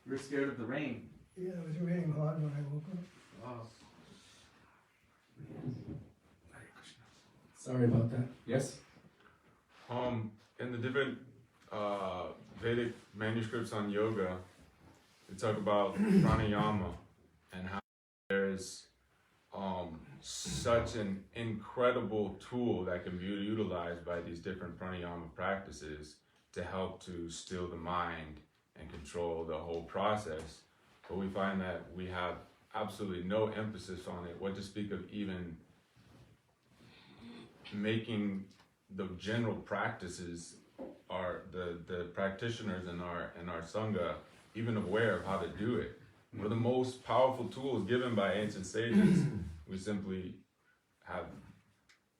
You were scared of the rain. Yeah, it was raining hard when I woke up. Wow. Sorry about that. Yes? In the different Vedic manuscripts on yoga, they talk about pranayama and how there's such an incredible tool that can be utilized by these different pranayama practices to help to still the mind and control the whole process. But we find that we have absolutely no emphasis on it, what to speak of even making the general practices are the practitioners in our sangha even aware of how to do it. One of the most powerful tools given by ancient sages, we simply have.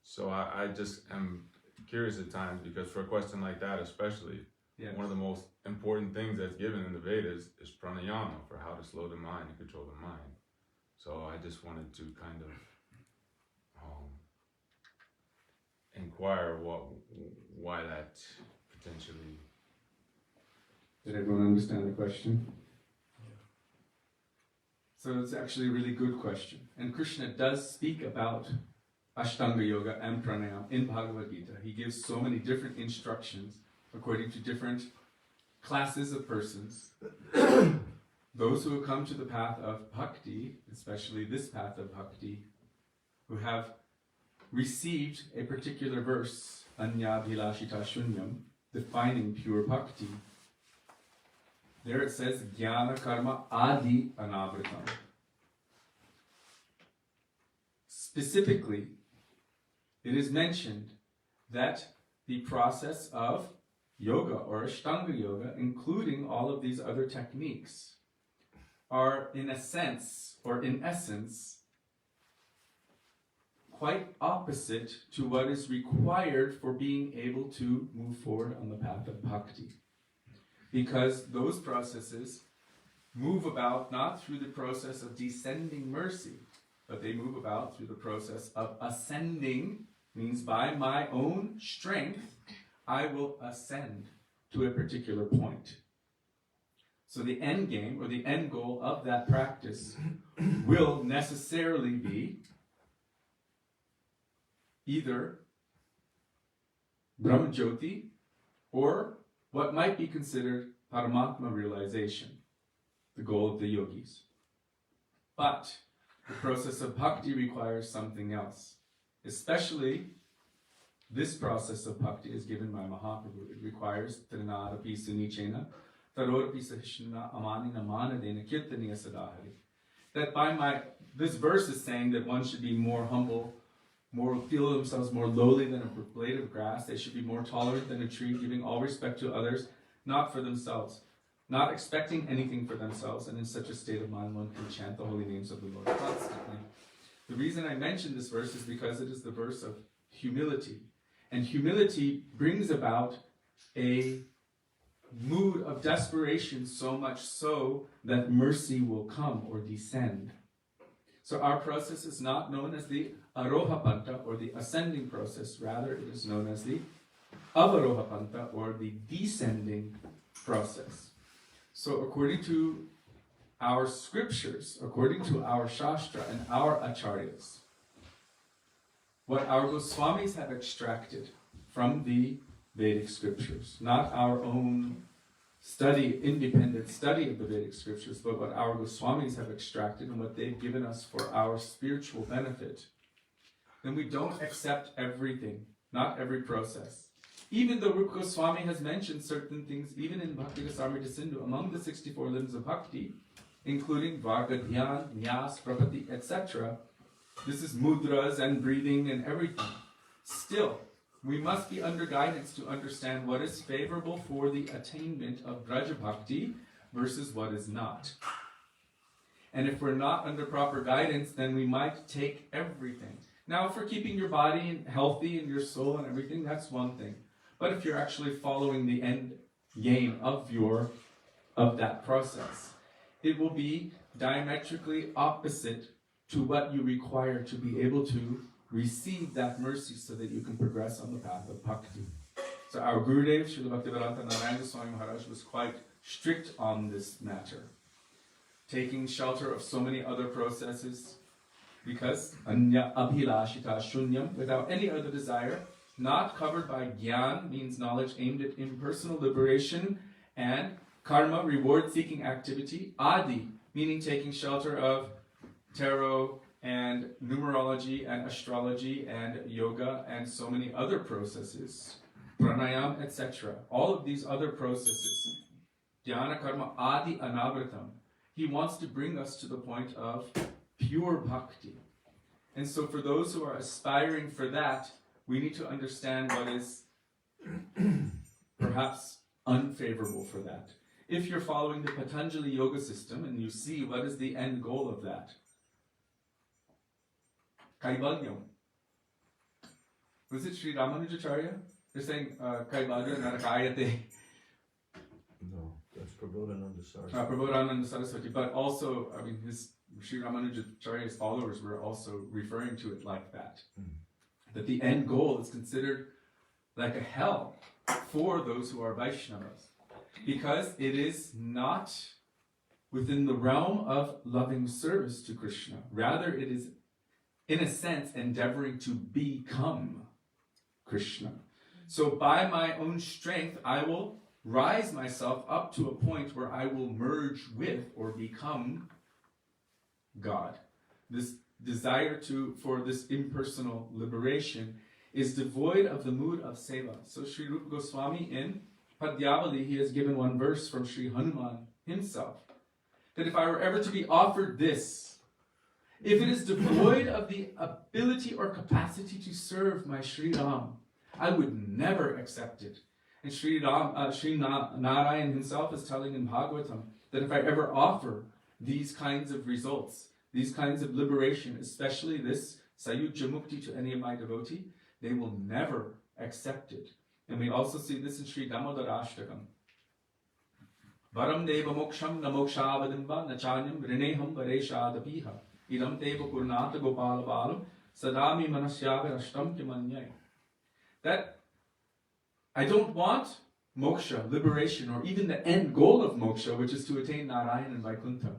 So I just am curious at times, because for a question like that especially, Yes. one of the most important things that's given in the Vedas is pranayama, for how to slow the mind and control the mind. So I just wanted to kind of inquire why that potentially. Did everyone understand the question? So it's actually a really good question. And Krishna does speak about Ashtanga Yoga and Pranayama in Bhagavad Gita. He gives so many different instructions according to different classes of persons. Those who have come to the path of bhakti, especially this path of bhakti, who have received a particular verse, Anya Bhilashita Shunyam, defining pure bhakti. There it says, Jnana Karma Adi Anavritam. Specifically, it is mentioned that the process of yoga or Ashtanga Yoga, including all of these other techniques, are in a sense, or in essence, quite opposite to what is required for being able to move forward on the path of bhakti. Because those processes move about not through the process of descending mercy, but they move about through the process of ascending, means by my own strength, I will ascend to a particular point. So the end game, or the end goal of that practice, will necessarily be either Brahmajyoti or what might be considered Paramatma realization, the goal of the yogis. But the process of bhakti requires something else. Especially this process of bhakti is given by Mahaprabhu. It requires Trinadapi Sunichena, Tarodapi Sahishna Amanina Manadena Kirtaniya Sadahari. That this verse is saying that one should be more humble, feel themselves more lowly than a blade of grass. They should be more tolerant than a tree, giving all respect to others, not for themselves, not expecting anything for themselves, and in such a state of mind one can chant the holy names of the Lord constantly. The reason I mention this verse is because it is the verse of humility. And humility brings about a mood of desperation, so much so that mercy will come or descend. So our process is not known as the Aroha Panta, or the ascending process. Rather, it is known as the Avaroha Panta, or the descending process. So according to our scriptures, according to our Shastra and our Acharyas, what our Goswamis have extracted from the Vedic scriptures, not our own independent study of the Vedic scriptures, but what our Goswamis have extracted and what they've given us for our spiritual benefit, then we don't accept everything, not every process. Even though Rupa Goswami has mentioned certain things, even in Bhakti Rasamrita Sindhu, among the 64 limbs of bhakti, including Varga, Dhyan, Nyas, Prapati, etc., this is mudras and breathing and everything. Still, we must be under guidance to understand what is favorable for the attainment of Braja Bhakti versus what is not. And if we're not under proper guidance, then we might take everything. Now, for keeping your body healthy and your soul and everything, that's one thing. But if you're actually following the end game of that process, it will be diametrically opposite to what you require to be able to receive that mercy so that you can progress on the path of bhakti. So our Gurudev, Srila Bhaktivedanta Narayana Swami Maharaj, was quite strict on this matter, taking shelter of so many other processes, because anya abhilashita shunyam, without any other desire, not covered by gyan, means knowledge aimed at impersonal liberation, and karma, reward-seeking activity, adi, meaning taking shelter of tarot and numerology and astrology and yoga and so many other processes, pranayam, etc. All of these other processes, dhyana karma adi anavritam. He wants to bring us to the point of pure bhakti. And so for those who are aspiring for that, we need to understand what is perhaps unfavorable for that. If you're following the Patanjali yoga system and you see what is the end goal of that, Kaivalyam. Was it Sri Ramanujacharya? They're saying Kaivalya Narakayate. No, that's Prabodhananda Saraswati. Prabodhananda Saraswati. But also, I mean, Sri Ramanujacharya's followers were also referring to it like that. That the end goal is considered like a hell for those who are Vaishnavas. Because it is not within the realm of loving service to Krishna. Rather, it is, in a sense, endeavoring to become Krishna. So by my own strength, I will rise myself up to a point where I will merge with or become God. This desire for this impersonal liberation is devoid of the mood of seva. So Sri Rupa Goswami in Padyavali, he has given one verse from Sri Hanuman himself, that if I were ever to be offered this, if it is devoid of the ability or capacity to serve my Sri Ram, I would never accept it. And Sri Narayan himself is telling in Bhagavatam that if I ever offer these kinds of results, these kinds of liberation, especially this Sayujya Mukti to any of my devotee, they will never accept it. And we also see this in Sri Damodarashtakam. Varam deva moksham na mokshavadimba nachanyam rineham vareshadapiha idam deva purnata gopala balam sadami manasyavirashtam kimanyay. That I don't want moksha, liberation, or even the end goal of moksha, which is to attain Narayan and Vaikuntha.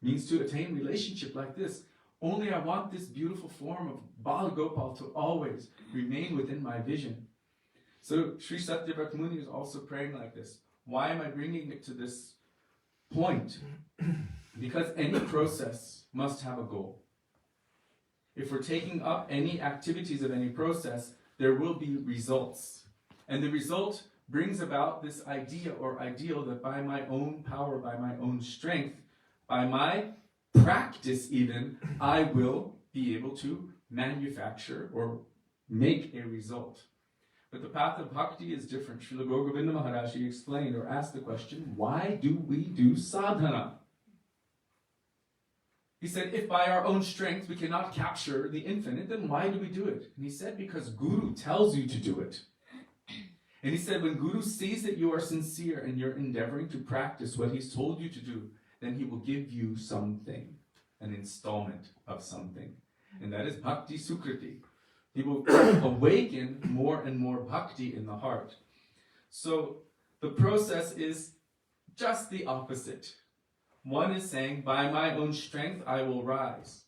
Means to attain relationship like this. Only I want this beautiful form of Bala Gopal to always remain within my vision. So Sri Satyavrat Muni is also praying like this. Why am I bringing it to this point? Because any process must have a goal. If we're taking up any activities of any process, there will be results. And the result brings about this idea or ideal that by my own power, by my own strength, by my practice even, I will be able to manufacture or make a result. But the path of bhakti is different. Srila Govinda Maharaj explained or asked the question, why do we do sadhana? He said, if by our own strength we cannot capture the infinite, then why do we do it? And he said, because Guru tells you to do it. And he said, when Guru sees that you are sincere and you're endeavoring to practice what he's told you to do, then he will give you something, an installment of something. And that is bhakti sukriti. He will awaken more and more bhakti in the heart. So the process is just the opposite. One is saying, by my own strength I will rise.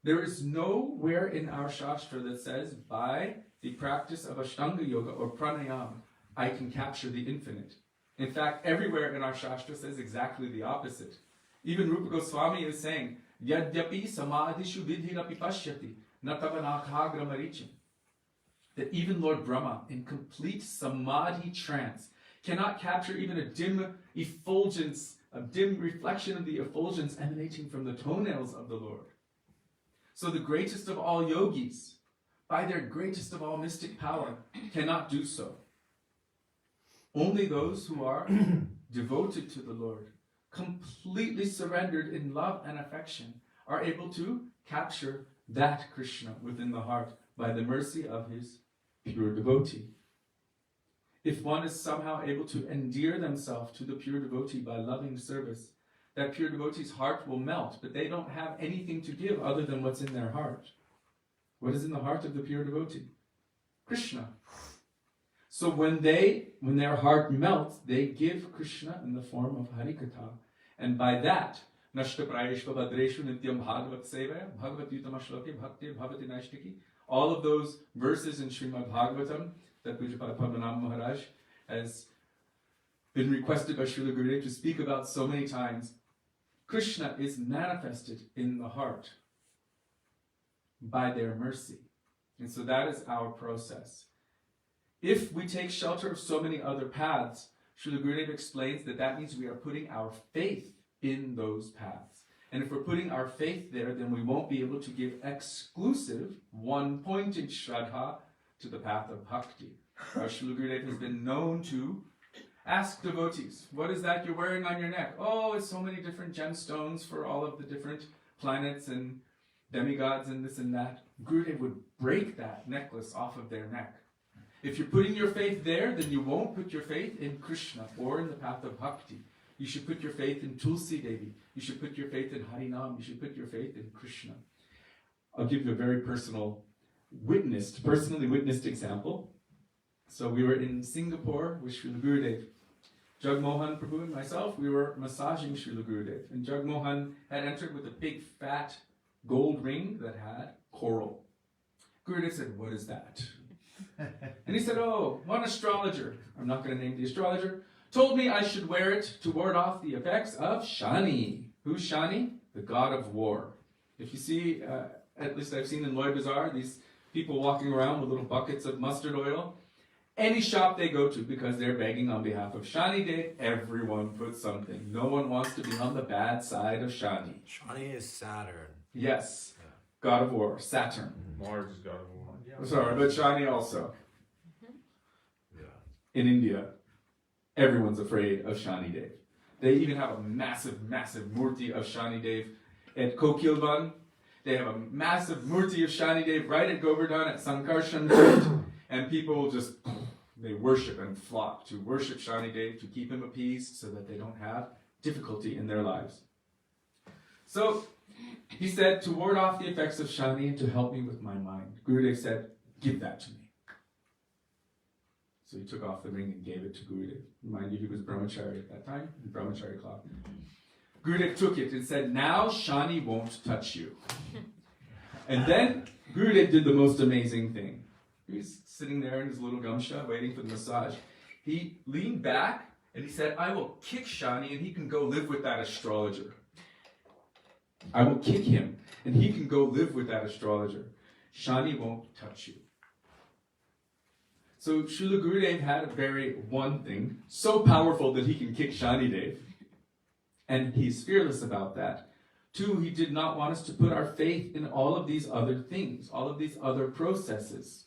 There is nowhere in our Shastra that says, by the practice of Ashtanga Yoga or Pranayama, I can capture the infinite. In fact, everywhere in our Shastra says exactly the opposite. Even Rupa Goswami is saying, Yadyapi samadhishu vidhirapi pashyati natavanakhagra marichim. That even Lord Brahma, in complete samadhi trance, cannot capture even a dim effulgence, a dim reflection of the effulgence emanating from the toenails of the Lord. So the greatest of all yogis, by their greatest of all mystic power, cannot do so. Only those who are devoted to the Lord, completely surrendered in love and affection, are able to capture that Krishna within the heart by the mercy of his pure devotee. If one is somehow able to endear themselves to the pure devotee by loving service, that pure devotee's heart will melt, but they don't have anything to give other than what's in their heart. What is in the heart of the pure devotee? Krishna. So when their heart melts, they give Krishna in the form of Harikatha. And by that, Nashta Prayeshva Bhadreshu Nityam Bhagavat Sevaya Bhagavat Yutama Shloke Bhakti Bhavati Nashtiki. All of those verses in Srimad Bhagavatam that Pujyapada Padmanabha Maharaj has been requested by Srila Gurudev to speak about so many times. Krishna is manifested in the heart by their mercy. And so that is our process. If we take shelter of so many other paths, Srila Gurudev explains that means we are putting our faith in those paths. And if we're putting our faith there, then we won't be able to give exclusive, one-pointed Shraddha to the path of bhakti. Srila Gurudev has been known to ask devotees, what is that you're wearing on your neck? Oh, it's so many different gemstones for all of the different planets and demigods and this and that. Gurudev would break that necklace off of their neck. If you're putting your faith there, then you won't put your faith in Krishna or in the path of bhakti. You should put your faith in Tulsi Devi. You should put your faith in Harinam. You should put your faith in Krishna. I'll give you a very personally witnessed example. So we were in Singapore with Srila Gurudev. Jagmohan Prabhu and myself, we were massaging Srila Gurudev. And Jagmohan had entered with a big fat gold ring that had coral. Gurudev said, what is that? And he said, oh, one astrologer, I'm not going to name the astrologer, told me I should wear it to ward off the effects of Shani. Who's Shani? The god of war. If you see, at least I've seen in Loy Bazaar, these people walking around with little buckets of mustard oil. Any shop they go to, because they're begging on behalf of Shani Dev, everyone puts something. No one wants to be on the bad side of Shani. Shani is Saturn. Yes. God of war, Saturn. Mars is God of war. Sorry, but Shani also. Yeah. In India, everyone's afraid of Shani Dev. They even have a massive murti of Shani Dev at Kokilvan. They have a massive murti of Shani Dev right at Govardhan at Sankarshan Street. And people just, they worship and flock to worship Shani Dev, to keep him appeased so that they don't have difficulty in their lives. So, he said, to ward off the effects of Shani and to help me with my mind. Gurudev said, give that to me. So he took off the ring and gave it to Gurudev. Mind you, he was brahmachari at that time, in brahmachari cloth. Gurudev took it and said, now Shani won't touch you. And then Gurudev did the most amazing thing. He was sitting there in his little gamsha waiting for the massage. He leaned back and he said, I will kick Shani and he can go live with that astrologer. I will kick him and he can go live with that astrologer. Shani won't touch you. So Srila Gurudev had a very one thing, so powerful that he can kick Shani Dev. And he's fearless about that. Two, he did not want us to put our faith in all of these other things, all of these other processes.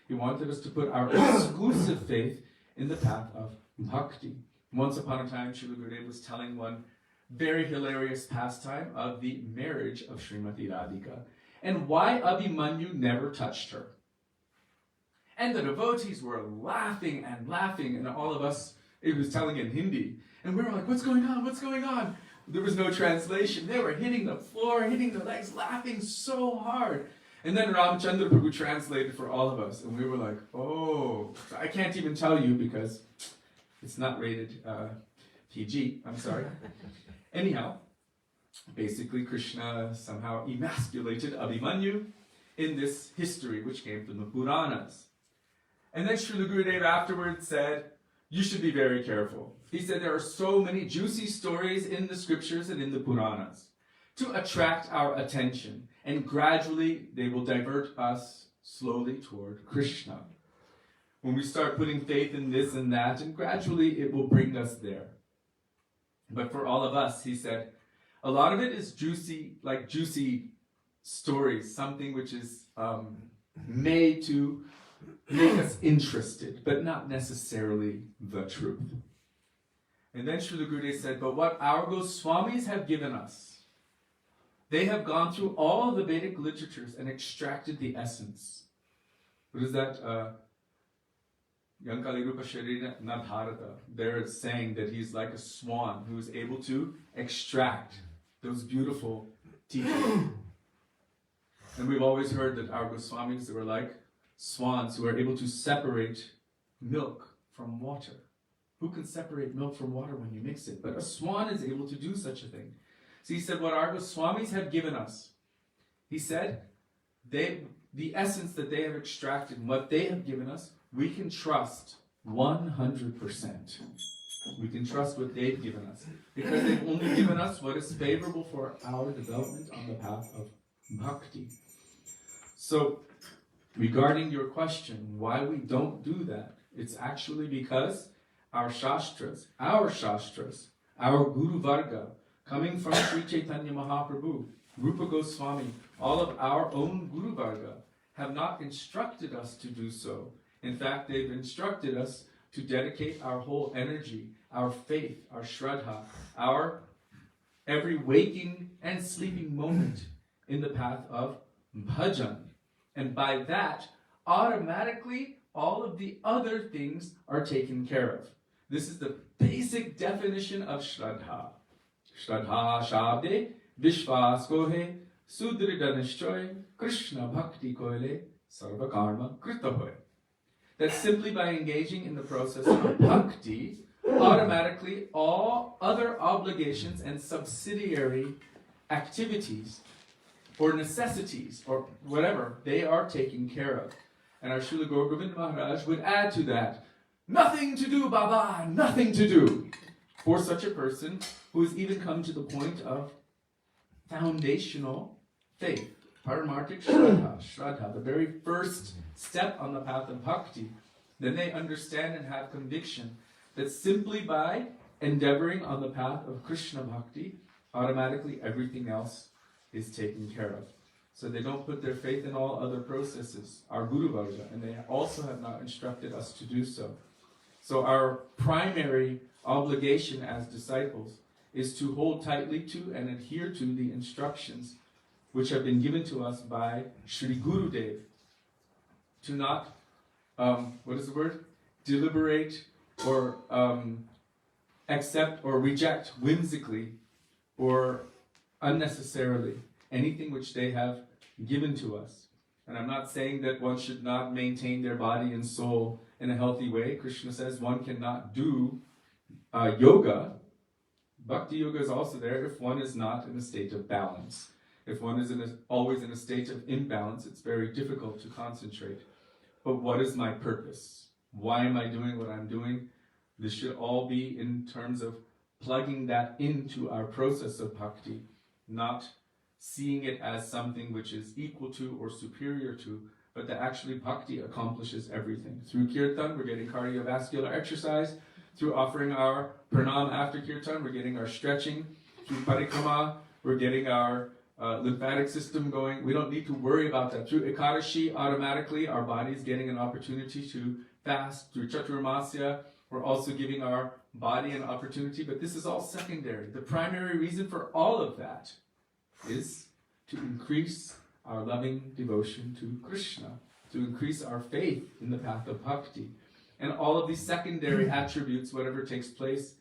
He wanted us to put our exclusive faith in the path of bhakti. Once upon a time, Srila Gurudev was telling one very hilarious pastime of the marriage of Srimati Radhika and why Abhimanyu never touched her. And the devotees were laughing, and all of us, it was telling in Hindi, and we were like, what's going on, what's going on? There was no translation. They were hitting the floor, hitting their legs, laughing so hard. And then Ramchandra Prabhu translated for all of us, and we were like, oh, I can't even tell you because it's not rated PG, I'm sorry. Anyhow, basically Krishna somehow emasculated Abhimanyu in this history which came from the Puranas. And then Srila Gurudev afterwards said, you should be very careful. He said there are so many juicy stories in the scriptures and in the Puranas to attract our attention. And gradually they will divert us slowly toward Krishna. When we start putting faith in this and that, and gradually it will bring us there. But for all of us, he said, a lot of it is juicy stories, something which is made to make us interested, but not necessarily the truth. And then Srila Gurudev said, but what our Goswamis have given us, they have gone through all the Vedic literatures and extracted the essence. What is that? Yankali Rupa Sharira Nadharata. They're saying that he's like a swan who is able to extract those beautiful teachings. And we've always heard that our Goswamis were like swans who are able to separate milk from water. Who can separate milk from water when you mix it? But a swan is able to do such a thing. So he said, what our Goswamis have given us, he said, the essence that they have extracted, what they have given us, we can trust 100%. We can trust what they've given us. Because they've only given us what is favorable for our development on the path of bhakti. So, regarding your question, why we don't do that, it's actually because our shastras, our Guru Varga, coming from Sri Chaitanya Mahaprabhu, Rupa Goswami, all of our own Guru Varga, have not instructed us to do so. In fact, they've instructed us to dedicate our whole energy, our faith, our shraddha, our every waking and sleeping moment in the path of bhajan. And by that, automatically, all of the other things are taken care of. This is the basic definition of shraddha. Shraddha shabde vishwas kohe sudrida nishchoy Krishna bhakti koile sarva karma krita hoy. That simply by engaging in the process of bhakti, automatically all other obligations and subsidiary activities or necessities or whatever, they are taken care of. And our Srila Gaur Govind Maharaj would add to that, nothing to do, Baba, nothing to do. For such a person who has even come to the point of foundational faith, paramartik shraddha, the very first step on the path of bhakti, then they understand and have conviction that simply by endeavoring on the path of Krishna bhakti, automatically everything else is taken care of. So they don't put their faith in all other processes, our Guru Varga, and they also have not instructed us to do so. So our primary obligation as disciples is to hold tightly to and adhere to the instructions which have been given to us by Sri Gurudev. To not, deliberate or accept or reject whimsically or unnecessarily anything which they have given to us. And I'm not saying that one should not maintain their body and soul in a healthy way. Krishna says one cannot do yoga. Bhakti yoga is also there if one is not in a state of balance. If one is always in a state of imbalance, it's very difficult to concentrate. But what is my purpose? Why am I doing what I'm doing? This should all be in terms of plugging that into our process of bhakti, not seeing it as something which is equal to or superior to, but that actually bhakti accomplishes everything. Through kirtan, we're getting cardiovascular exercise. Through offering our pranam after kirtan, we're getting our stretching. Through parikrama, we're getting our lymphatic system going. We don't need to worry about that. Through Ekadashi, automatically our body is getting an opportunity to fast. Through Chaturmasya, we're also giving our body an opportunity, but this is all secondary. The primary reason for all of that is to increase our loving devotion to Krishna, to increase our faith in the path of bhakti. And all of these secondary attributes, whatever takes place,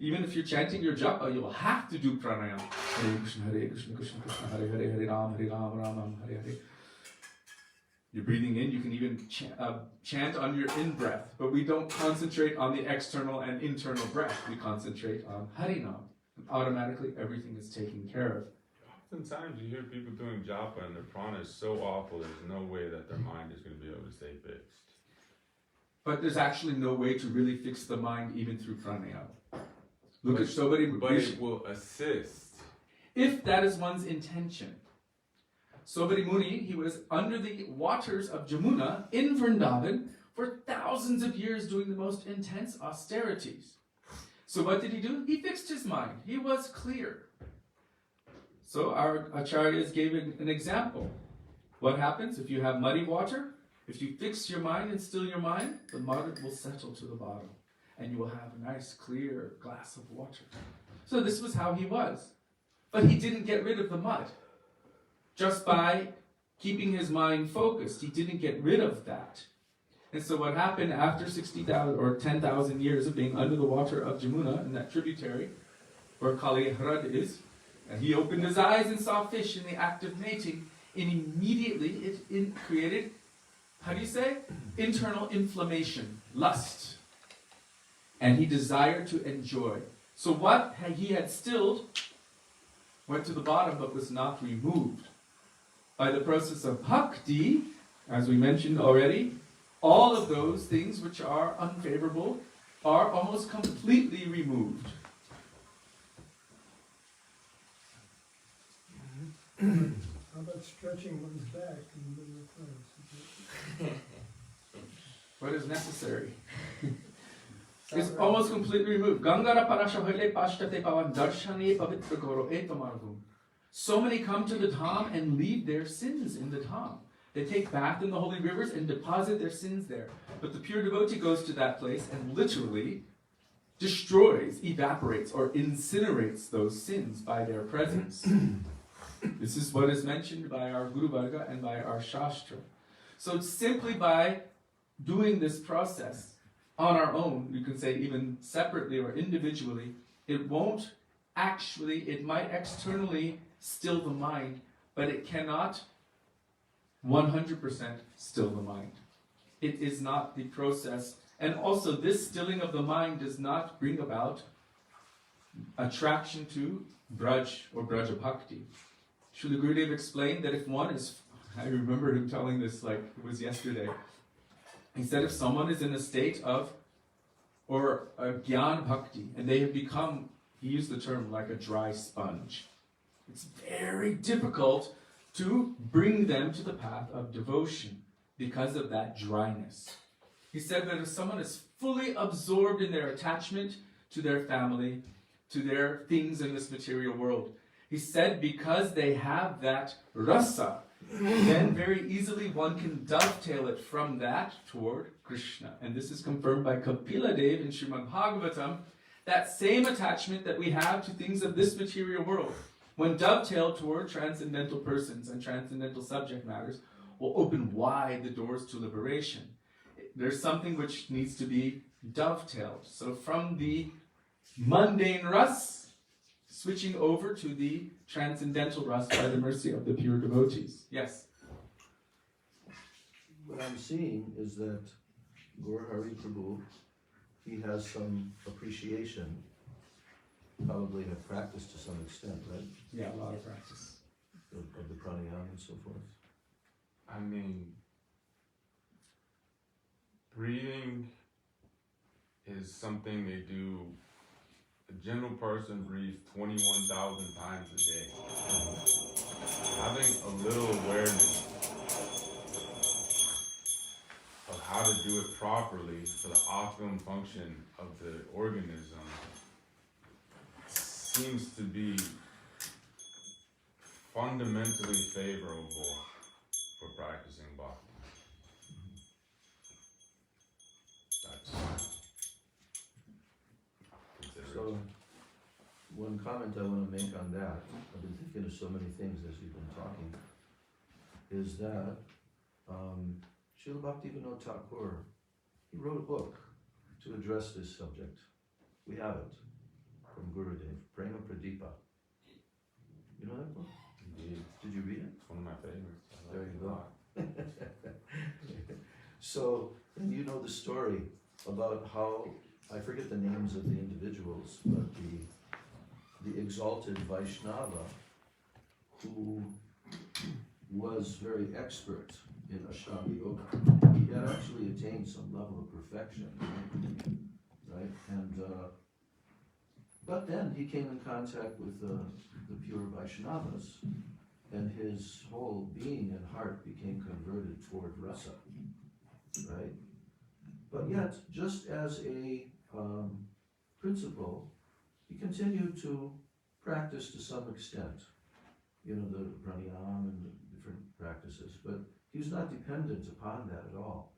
even if you're chanting your japa, you'll have to do pranayama. Hare Krishna, Krishna Krishna, Hare Hare, Hare Ram, Ram, Hare Hare. You're breathing in, you can even chant on your in-breath, but we don't concentrate on the external and internal breath. We concentrate on Harinam. And automatically everything is taken care of. Oftentimes you hear people doing japa and their prana is so awful, there's no way that their mind is going to be able to stay fixed. But there's actually no way to really fix the mind even through pranayama. Look at somebody. But it will assist. If that is one's intention. Sobari Muni, he was under the waters of Jamuna in Vrindavan for thousands of years doing the most intense austerities. So what did he do? He fixed his mind. He was clear. So our acharyas gave an example. What happens if you have muddy water? If you fix your mind and still your mind, the mud will settle to the bottom. And you will have a nice clear glass of water. So this was how he was. But he didn't get rid of the mud. Just by keeping his mind focused, he didn't get rid of that. And so what happened after 60,000 or 10,000 years of being under the water of Jamuna, in that tributary, where Kali Hrad is, and he opened his eyes and saw fish in the act of mating, and immediately it created, how do you say? Internal inflammation. lust. And he desired to enjoy. So what he had stilled went to the bottom but was not removed. By the process of bhakti, as we mentioned already, all of those things which are unfavorable are almost completely removed. How about stretching one's back in the middle of class? What is necessary? It's almost completely removed. Gangara parasha hoile pashtate pavan darshane pavitra goro etamargum. So many come to the Dham and leave their sins in the Dham. They take bath in the holy rivers and deposit their sins there. But the pure devotee goes to that place and literally destroys, evaporates, or incinerates those sins by their presence. This is what is mentioned by our Guru Varga and by our Shastra. So simply by doing this process on our own, you can say even separately or individually, it won't actually, it might externally still the mind, but it cannot 100% still the mind. It is not the process. And also this stilling of the mind does not bring about attraction to Braj or Braja Bhakti. Srila Gurudev explained that if one is, I remember him telling this like it was yesterday, he said if someone is in a state of, or a Gyan Bhakti, and they have become, he used the term like a dry sponge, it's very difficult to bring them to the path of devotion because of that dryness. He said that if someone is fully absorbed in their attachment to their family, to their things in this material world, he said because they have that rasa, then very easily one can dovetail it from that toward Krishna. And this is confirmed by Kapila Dev in Srimad Bhagavatam, that same attachment that we have to things of this material world, when dovetailed toward transcendental persons and transcendental subject matters, will open wide the doors to liberation. There's something which needs to be dovetailed. So from the mundane ras, switching over to the transcendental ras by the mercy of the pure devotees. Yes? What I'm seeing is that Gaur Hari Prabhu, he has some appreciation, probably have practiced to some extent, right? Yeah, a lot of practice. Of the pranayama and so forth. I mean, breathing is something they do. A general person breathes 21,000 times a day. Having a little awareness of how to do it properly for the optimum function of the organism seems to be fundamentally favorable for practicing bhakti. So, one comment I want to make on that, I've been thinking of so many things as you've been talking, is that Srila Bhaktivinoda Thakur, he wrote a book to address this subject. We have it from Gurudev, Prema Pradipa. You know that book? Indeed. Did you read it? It's one of my favorites. There you go. So, and you know the story about how, I forget the names of the individuals, but the exalted Vaishnava who was very expert in Ashtanga Yoga. He had actually attained some level of perfection, right? And but then he came in contact with the pure Vaishnavas, and his whole being and heart became converted toward rasa, right? But yet, just as a principle, he continued to practice to some extent, you know, the pranayama and the different practices, but he was not dependent upon that at all.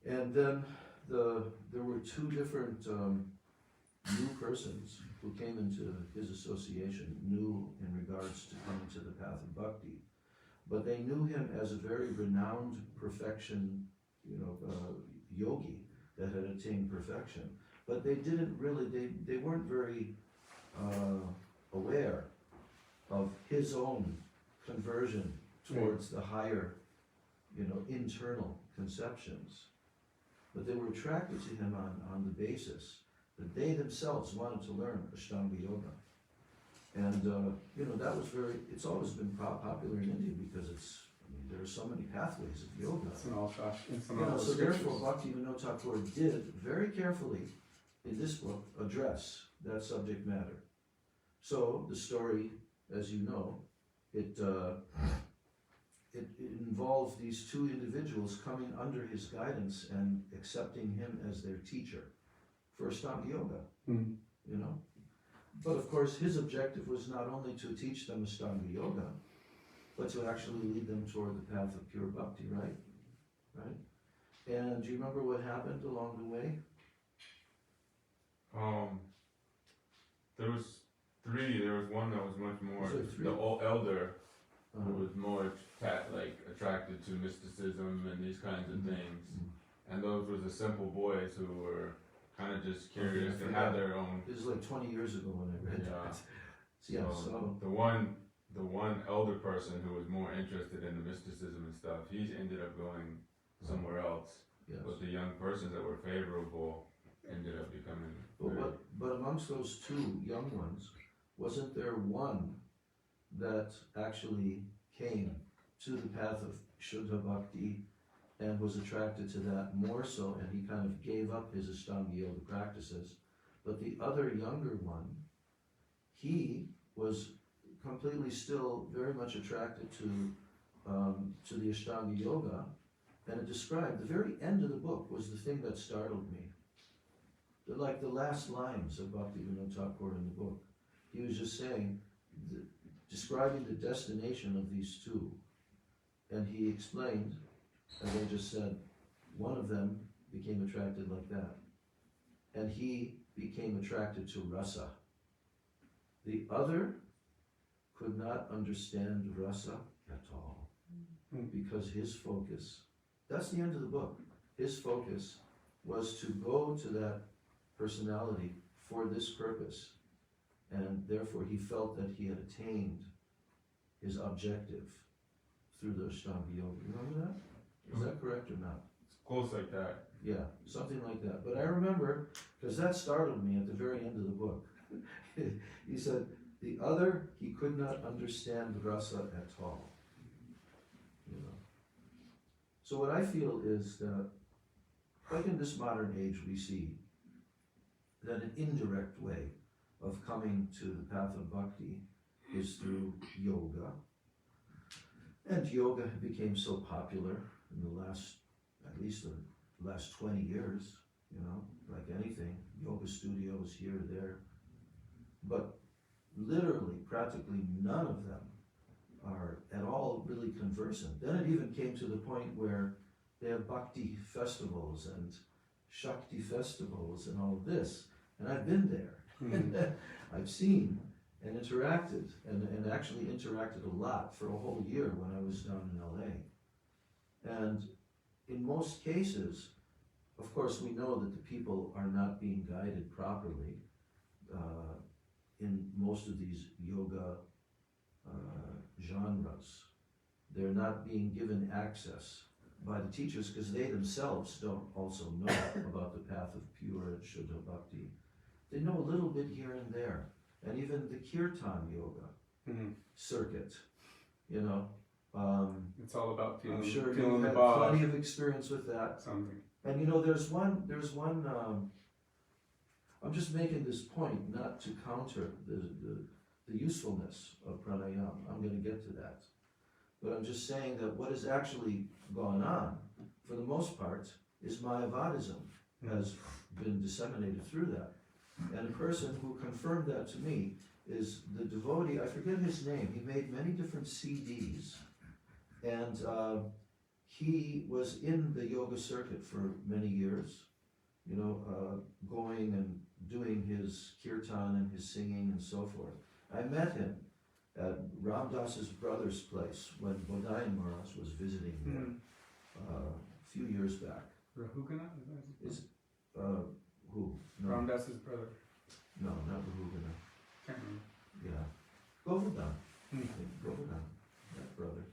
And then there were two different new persons who came into his association, new in regards to coming to the path of bhakti, but they knew him as a very renowned perfection, you know, yogi that had attained perfection. But they didn't really, they weren't very aware of his own conversion towards the higher, you know, internal conceptions. but they were attracted to him on the basis that they themselves wanted to learn Ashtanga Yoga. And, that was it's always been popular in India because there are so many pathways of yoga. It's in all it's in all the So scriptures. therefore, Bhaktivinoda Thakur did very carefully in this book address that subject matter. So the story, as you know, it involved these two individuals coming under his guidance and accepting him as their teacher for Ashtanga Yoga. Mm. But of course, his objective was not only to teach them Ashtanga Yoga, but to actually lead them toward the path of pure bhakti, right? Right? And do you remember what happened along the way? There was three. There was one that was much more Was there three? the old elder Uh, who was more attracted to mysticism and these kinds of things, and those were the simple boys who were kind of just curious Okay, I and had forgot. their own. This is like 20 years ago when I read Yeah. that. So, The one elder person who was more interested in the mysticism and stuff, he ended up going somewhere else. yes. But the young persons that were favorable ended up becoming. But amongst those two young ones, wasn't there one that actually came to the path of Shuddha Bhakti and was attracted to that more so, and he kind of gave up his Ashtanga Yoga practices? But the other younger one, he was completely still very much attracted to the Ashtanga Yoga, and it described, the very end of the book was the thing that startled me. Like the last lines of Bhaktivinoda Thakur in the book. He was just saying, describing the destination of these two. And he explained, as I just said, one of them became attracted like that. And he became attracted to rasa. The other could not understand rasa at all. Because his focus, that's the end of the book, his focus was to go to that personality for this purpose. And therefore he felt that he had attained his objective through the Ashtanga Yoga. Remember that? Is that correct or not? It's close like that. Yeah, something like that. But I remember, because that startled me at the very end of the book. He said, the other, he could not understand rasa at all. So what I feel is that, like in this modern age, we see that an indirect way of coming to the path of bhakti is through yoga. And yoga became so popular in the last, at least the last 20 years, like anything, yoga studios here or there. But literally, practically none of them are at all really conversant. Then it even came to the point where they have bhakti festivals and shakti festivals and all of this. And I've been there. I've seen and interacted, and actually interacted a lot for a whole year when I was down in LA. And in most cases, of course, we know that the people are not being guided properly in most of these yoga genres. They're not being given access by the teachers because they themselves don't also know about the path of pure and Shuddha Bhakti. They know a little bit here and there. And even the Kirtan Yoga circuit, It's all about feeling, I'm sure feeling you've the had ball. plenty of experience with that. Something. And there's one, I'm just making this point not to counter the usefulness of pranayama. I'm going to get to that. But I'm just saying that what has actually gone on, for the most part, is Mayavadism has been disseminated through that. And a person who confirmed that to me is the devotee, I forget his name, he made many different CDs, and he was in the yoga circuit for many years, going and doing his kirtan and his singing and so forth. I met him at Ram Das's brother's place when Bodhayan Maharaj was visiting there a few years back. Rahugana? Who? No, Ramdas's brother. no, not Rahugana. Can't remember. Yeah, Govardhan. Govardhan, that brother.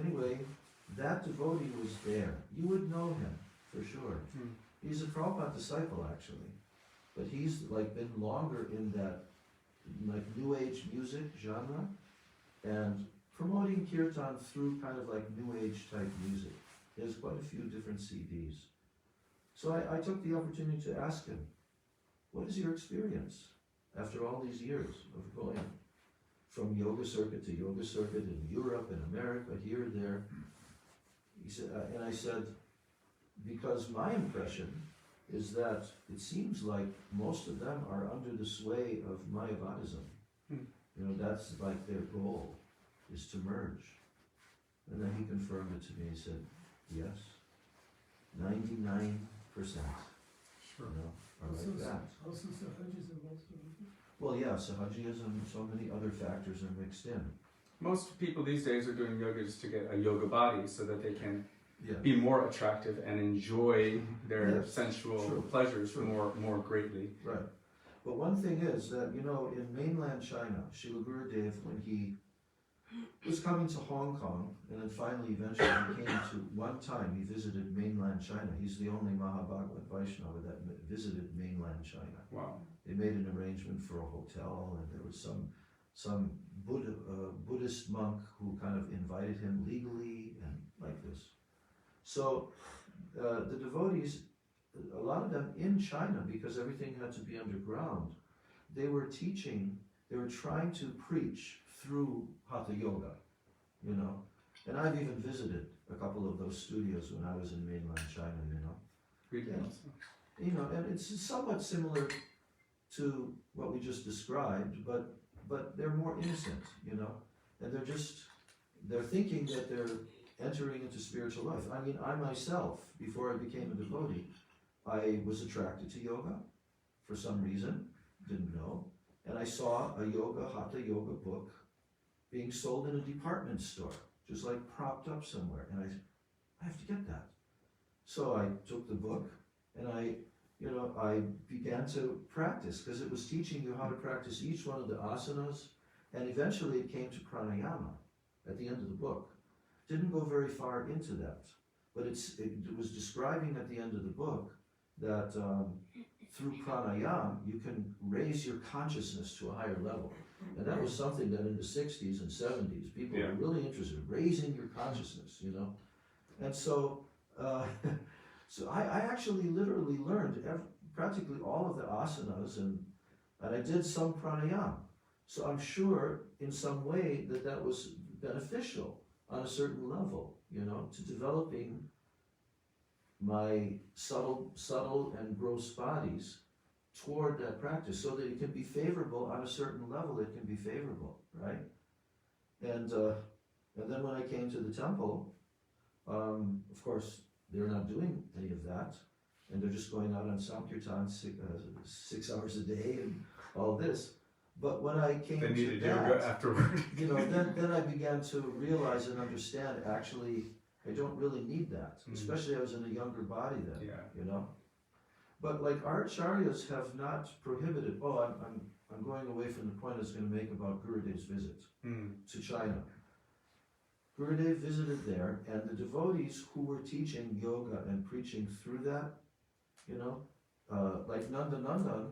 Anyway, that devotee was there. You would know him. for sure. Hmm. He's a Prabhupada disciple, actually. But he's like been longer in that like New Age music genre and promoting kirtan through kind of like New Age type music. He has quite a few different CDs. So I took the opportunity to ask him, what is your experience after all these years of going from yoga circuit to yoga circuit in Europe and America, here and there? He said, and I said, because my impression is that it seems like most of them are under the sway of Mayavadism. Hmm. You know, that's like their goal, is to merge. And then he confirmed it to me. He said, yes, 99%, Sure. you know, are like that. Also Sahajism also. Well, yeah, Sahajism, so many other factors are mixed in. Most people these days are doing yoga just to get a yoga body so that they can Yeah. be more attractive and enjoy their Yes, sensual true, pleasures true. more greatly. Right. But one thing is that, you know, in mainland China, Srila Gurudev, when he was coming to Hong Kong, and then finally eventually he came to, one time he visited mainland China. He's the only Mahabhagavad Vaishnava that visited mainland China. Wow. They made an arrangement for a hotel, and there was some Buddhist monk who kind of invited him legally and like this. So the devotees, a lot of them in China, because everything had to be underground, they were teaching, they were trying to preach through Hatha Yoga, you know. And I've even visited a couple of those studios when I was in mainland China, you know. Greetings. You know, and it's somewhat similar to what we just described, but they're more innocent, you know. And they're thinking that they're entering into spiritual life. I mean, I myself, before I became a devotee, I was attracted to yoga for some reason, didn't know, and I saw a Hatha Yoga book being sold in a department store, just like propped up somewhere, and I have to get that. So I took the book, and I began to practice, because it was teaching you how to practice each one of the asanas, and eventually it came to pranayama at the end of the book. Didn't go very far into that, but it was describing at the end of the book that through pranayama you can raise your consciousness to a higher level. And that was something that in the 60s and 70s people were really interested in, raising your consciousness, you know. And so so I actually literally learned practically all of the asanas, and I did some pranayama. So I'm sure in some way that was beneficial on a certain level, you know, to developing my subtle and gross bodies toward that practice, so that it can be favorable on a certain level. It can be favorable, right? And then when I came to the temple, of course they're not doing any of that, and they're just going out on Sankirtan 6 hours a day and all this. But when I came They to needed that, yoga afterward. you know, then I began to realize and understand, actually, I don't really need that. Especially I was in a younger body then, you know. But like our acharyas have not prohibited, I'm going away from the point I was going to make about Gurudev's visit to China. Gurudev visited there, and the devotees who were teaching yoga and preaching through that, you know, like Nandanandan,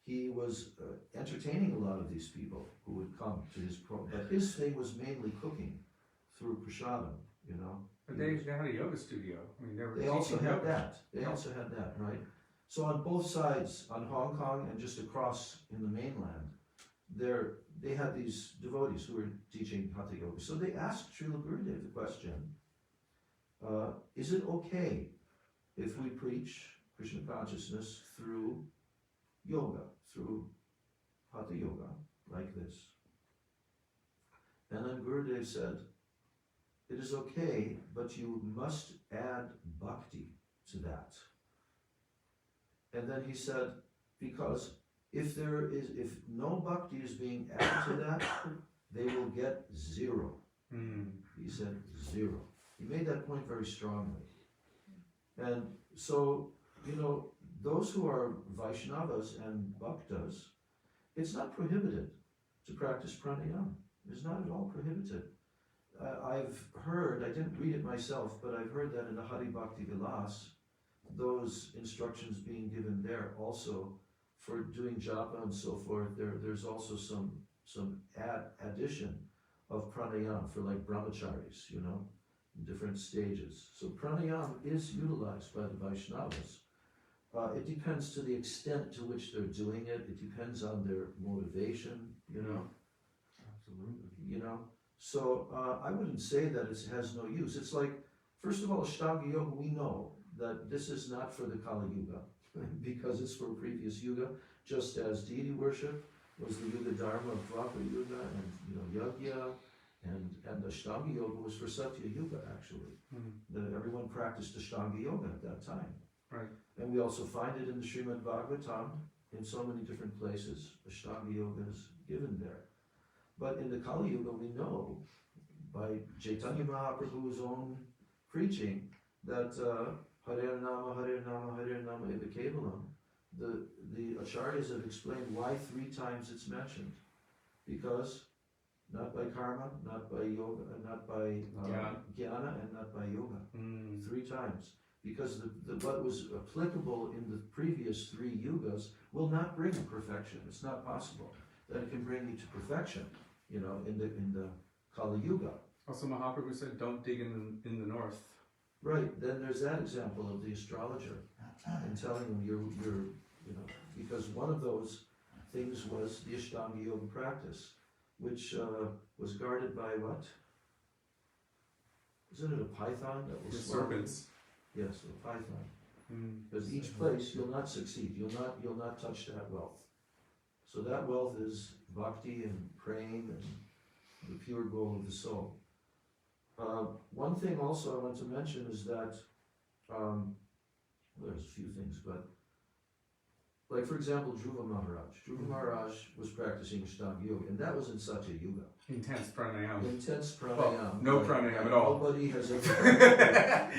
he was entertaining a lot of these people who would come to his program. But his thing was mainly cooking through prasadam, you know. But they had a yoga studio. I mean, They also teaching had yoga. that. They also had that, right? So on both sides, on Hong Kong and just across in the mainland, they had these devotees who were teaching Hatha Yoga. So they asked Srila Gurudev the question, is it okay if we preach Krishna consciousness through yoga, through Hatha Yoga, like this? And then Gurudev said, it is okay, but you must add bhakti to that. And then he said, because if no bhakti is being added to that, they will get 0. He said 0. He made that point very strongly. And so, you know, those who are Vaishnavas and Bhaktas, it's not prohibited to practice pranayama. It's not at all prohibited. I've heard, I didn't read it myself, but I've heard that in the Hari Bhakti Vilas, those instructions being given there also for doing japa and so forth, there's also some addition of pranayama for like brahmacharis, you know, in different stages. So pranayama is utilized by the Vaishnavas. It depends to the extent to which they're doing it. It depends on their motivation, you know. Absolutely. You know, so I wouldn't say that it has no use. It's like, first of all, Ashtanga Yoga, we know that this is not for the Kali Yuga because it's for previous Yuga, just as deity worship was the Yuga Dharma of Dwapara Yuga and, you know, Yajna, and Ashtanga Yoga was for Satya Yuga, actually. That everyone practiced Ashtanga Yoga at that time. Right. And we also find it in the Srimad Bhagavatam in so many different places. Ashtanga Yoga is given there. But in the Kali Yuga, we know by Chaitanya Mahaprabhu's own preaching that Hare Nama, Hare Nama, Hare Nama Eva Kevalam, the acharyas have explained why 3 times it's mentioned. Because not by karma, not by yoga, not by jnana, and not by yoga. 3 times. Because what was applicable in the previous 3 yugas will not bring perfection. It's not possible that it can bring you to perfection, you know, in the Kali Yuga. Also, Mahaprabhu said, "Don't dig in the north." Right. Then there's that example of the astrologer and telling him you're you know, because one of those things was the Ashtanga Yoga practice, which was guarded by what? Isn't it a python that will The swallow? serpents. Yes, a python. Because each place you'll not succeed. You'll not touch that wealth. So that wealth is bhakti and praying and the pure goal of the soul. One thing also I want to mention is that there's a few things, but like for example, Dhruva Maharaj. Dhruva Maharaj was practicing Ashtanga Yoga, and that was in Satya Yuga. Intense pranayama. Intense pranayama. Well, no pranayama at all. Nobody has ever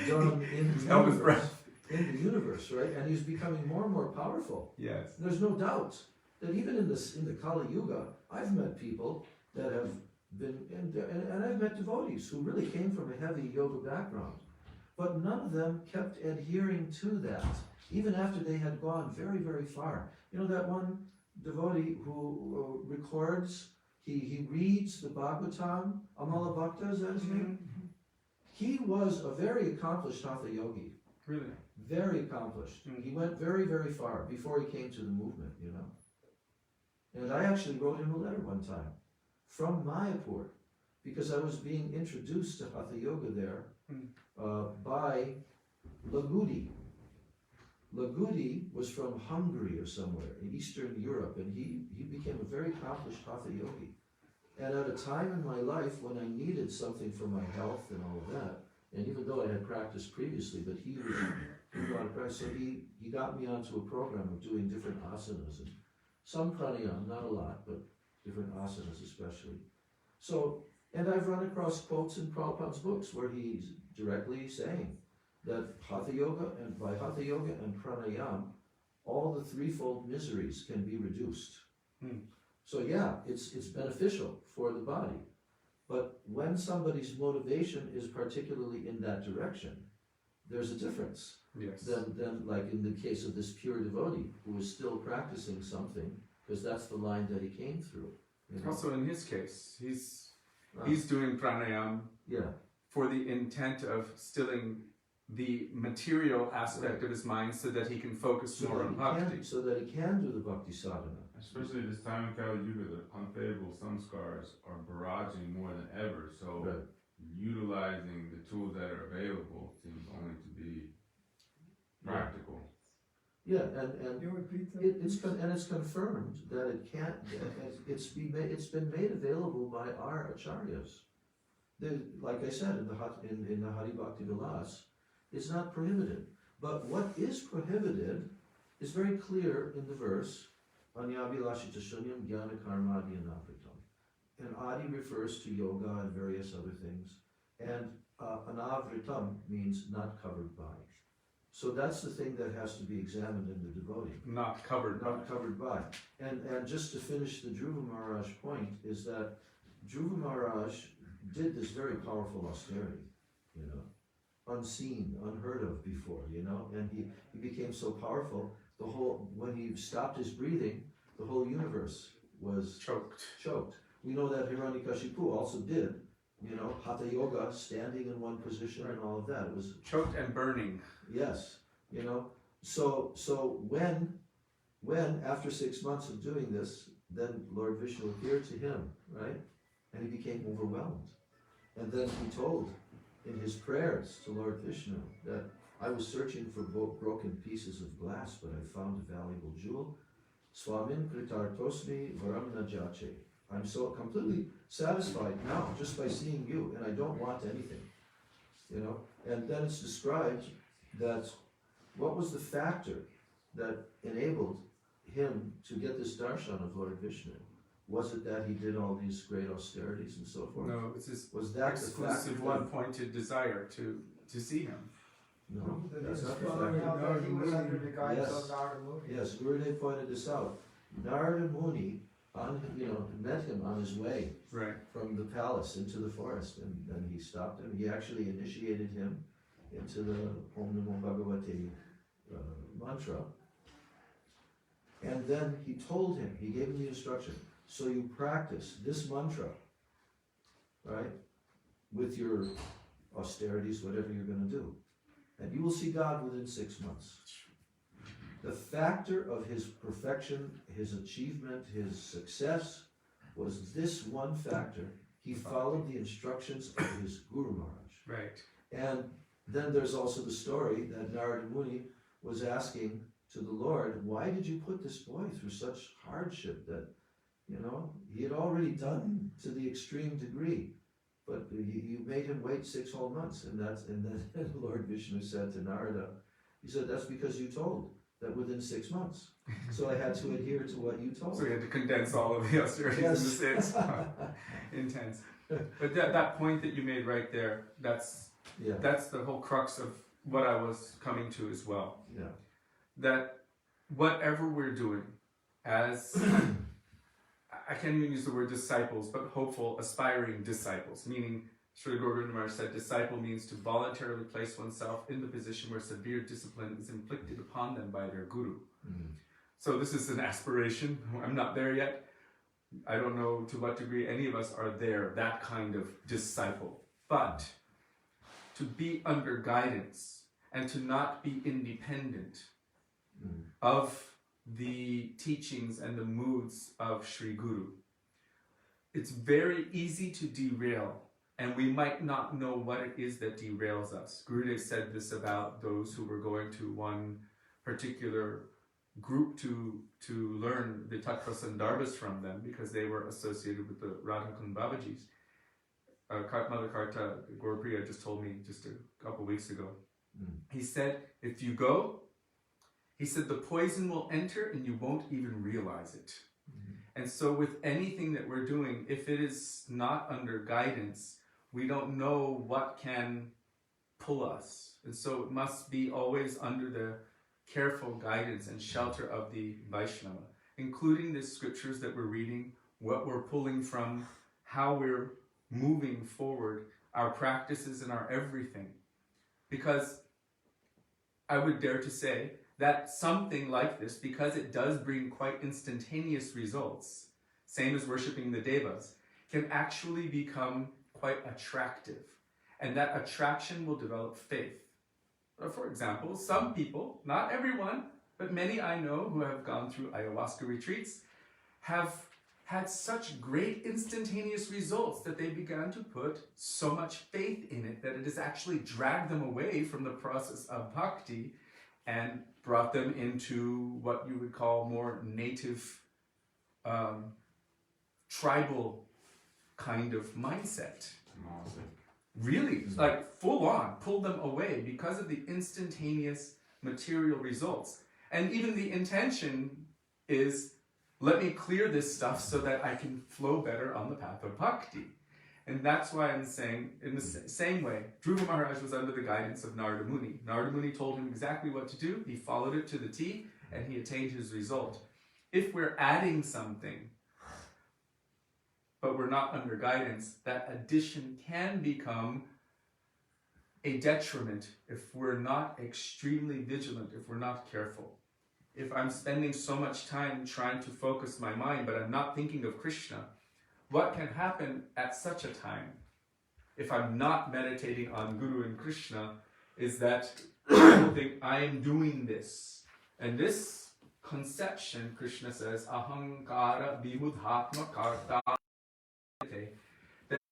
done in the Held his universe. breath. In the universe, right? And he's becoming more and more powerful. Yes. There's no doubt that even in the Kali Yuga, I've met people that have been, and I've met devotees who really came from a heavy yoga background, but none of them kept adhering to that, even after they had gone very, very far. You know that one devotee who records, he reads the Bhagavatam, Amala Bhakta, is that his name? He was a very accomplished Hatha yogi. Really? Very accomplished. He went very, very far before he came to the movement, you know. And I actually wrote him a letter one time from Mayapur because I was being introduced to Hatha Yoga there by Lagudi. Lagudi was from Hungary or somewhere in Eastern Europe, and he became a very accomplished Hatha yogi. And at a time in my life when I needed something for my health and all of that, and even though I had practiced previously, but he was out of practice, so he got me onto a program of doing different asanas and some pranayama, not a lot, but different asanas especially. So, and I've run across quotes in Prabhupada's books where he's directly saying that Hatha Yoga, and by Hatha Yoga and pranayama, all the threefold miseries can be reduced. So yeah, it's beneficial for the body. But when somebody's motivation is particularly in that direction, there's a difference. Yes. Then like in the case of this pure devotee who is still practicing something, because that's the line that he came through. You know? Also, in his case, he's doing pranayama for the intent of stilling the material aspect of his mind, so that he can focus more on bhakti. So that he can do the bhakti sadhana. Especially this time in Kali Yuga, the unfavorable samskars are barraging more than ever. So utilizing the tools that are available seems only to be practical. Yeah, and You repeat that? it's confirmed that it can't. It's been made available by our acharyas. Like I said in the Hari Bhakti Vilas, it's not prohibited. But what is prohibited is very clear in the verse. Anyavilashita shunyam jnana karmadi anavritam. And adi refers to yoga and various other things. And anavritam means not covered by. So that's the thing that has to be examined in the devotee. Not covered by. And just to finish the Dhruva Maharaj point is that Dhruva Maharaj did this very powerful austerity, you know. unseen, unheard of before, you know, and he became so powerful, when he stopped his breathing, the whole universe was choked. We know that Hiranyakashipu also did, you know, Hatha Yoga, standing in one position and all of that. It was choked and burning. Yes, you know, so when after 6 months of doing this, then Lord Vishnu appeared to him, right? And he became overwhelmed. And then he told in his prayers to Lord Vishnu that I was searching for broken pieces of glass, but I found a valuable jewel. Swamin kritartosmi varam na jache. I'm so completely satisfied now just by seeing you, and I don't want anything, you know. And then it's described that what was the factor that enabled him to get this darshan of Lord Vishnu? Was it that he did all these great austerities and so forth? No, it's his Was that exclusive the one-pointed desire to see him. No, that's not the Following factor. Narada He was under Muni. the guidance Yes. of Narada Muni. Yes, Gurudev pointed this out. Narada Muni, met him on his way Right. from the palace into the forest, and then he stopped him. He actually initiated him into the Om Namo Bhagavate mantra. And then he told him, he gave him the instruction, so you practice this mantra, right, with your austerities, whatever you're going to do, and you will see God within 6 months. The factor of his perfection, his achievement, his success was this one factor. He followed the instructions of his Guru Maharaj. Right. And then there's also the story that Narada Muni was asking to the Lord, why did you put this boy through such hardship that, you know, he had already done to the extreme degree, but you made him wait 6 whole months. And then Lord Vishnu said to Narada, he said, that's because you told that within 6 months. So I had to adhere to what you told. So we had to condense all of the austerities Yes. into 6. Intense. But that point that you made right there, that's the whole crux of what I was coming to as well. Yeah. That whatever we're doing as, I can't even use the word disciples, but hopeful, aspiring disciples, meaning Srila Gurudev Maharaj said, disciple means to voluntarily place oneself in the position where severe discipline is inflicted upon them by their guru. Mm. So this is an aspiration. I'm not there yet. I don't know to what degree any of us are there, that kind of disciple. But to be under guidance and to not be independent of the teachings and the moods of Sri Guru. It's very easy to derail, and we might not know what it is that derails us. Gurudev said this about those who were going to one particular group to learn the Tattvas and Dharmas from them because they were associated with the Radhakund Babajis. Mother Karta Gaurapriya just told me just a couple weeks ago. He said, if you go, he said, the poison will enter and you won't even realize it. And so with anything that we're doing, if it is not under guidance, we don't know what can pull us. And so it must be always under the careful guidance and shelter of the Vaishnava, including the scriptures that we're reading, what we're pulling from, how we're moving forward, our practices and our everything. Because I would dare to say that something like this, because it does bring quite instantaneous results, same as worshipping the devas, can actually become quite attractive. And that attraction will develop faith. For example, some people, not everyone, but many I know who have gone through ayahuasca retreats, have had such great instantaneous results that they began to put so much faith in it that it has actually dragged them away from the process of bhakti and brought them into what you would call more native, tribal kind of mindset. Really, like full on, pulled them away because of the instantaneous material results. And even the intention is, let me clear this stuff so that I can flow better on the path of bhakti. And that's why I'm saying, in the same way, Dhruva Maharaj was under the guidance of Narada Muni. Narada Muni told him exactly what to do, he followed it to the T, and he attained his result. If we're adding something, but we're not under guidance, that addition can become a detriment if we're not extremely vigilant, if we're not careful. If I'm spending so much time trying to focus my mind, but I'm not thinking of Krishna, what can happen at such a time, if I'm not meditating on Guru and Krishna, is that people think I am doing this. And this conception, Krishna says, ahankara vibudhatma karta,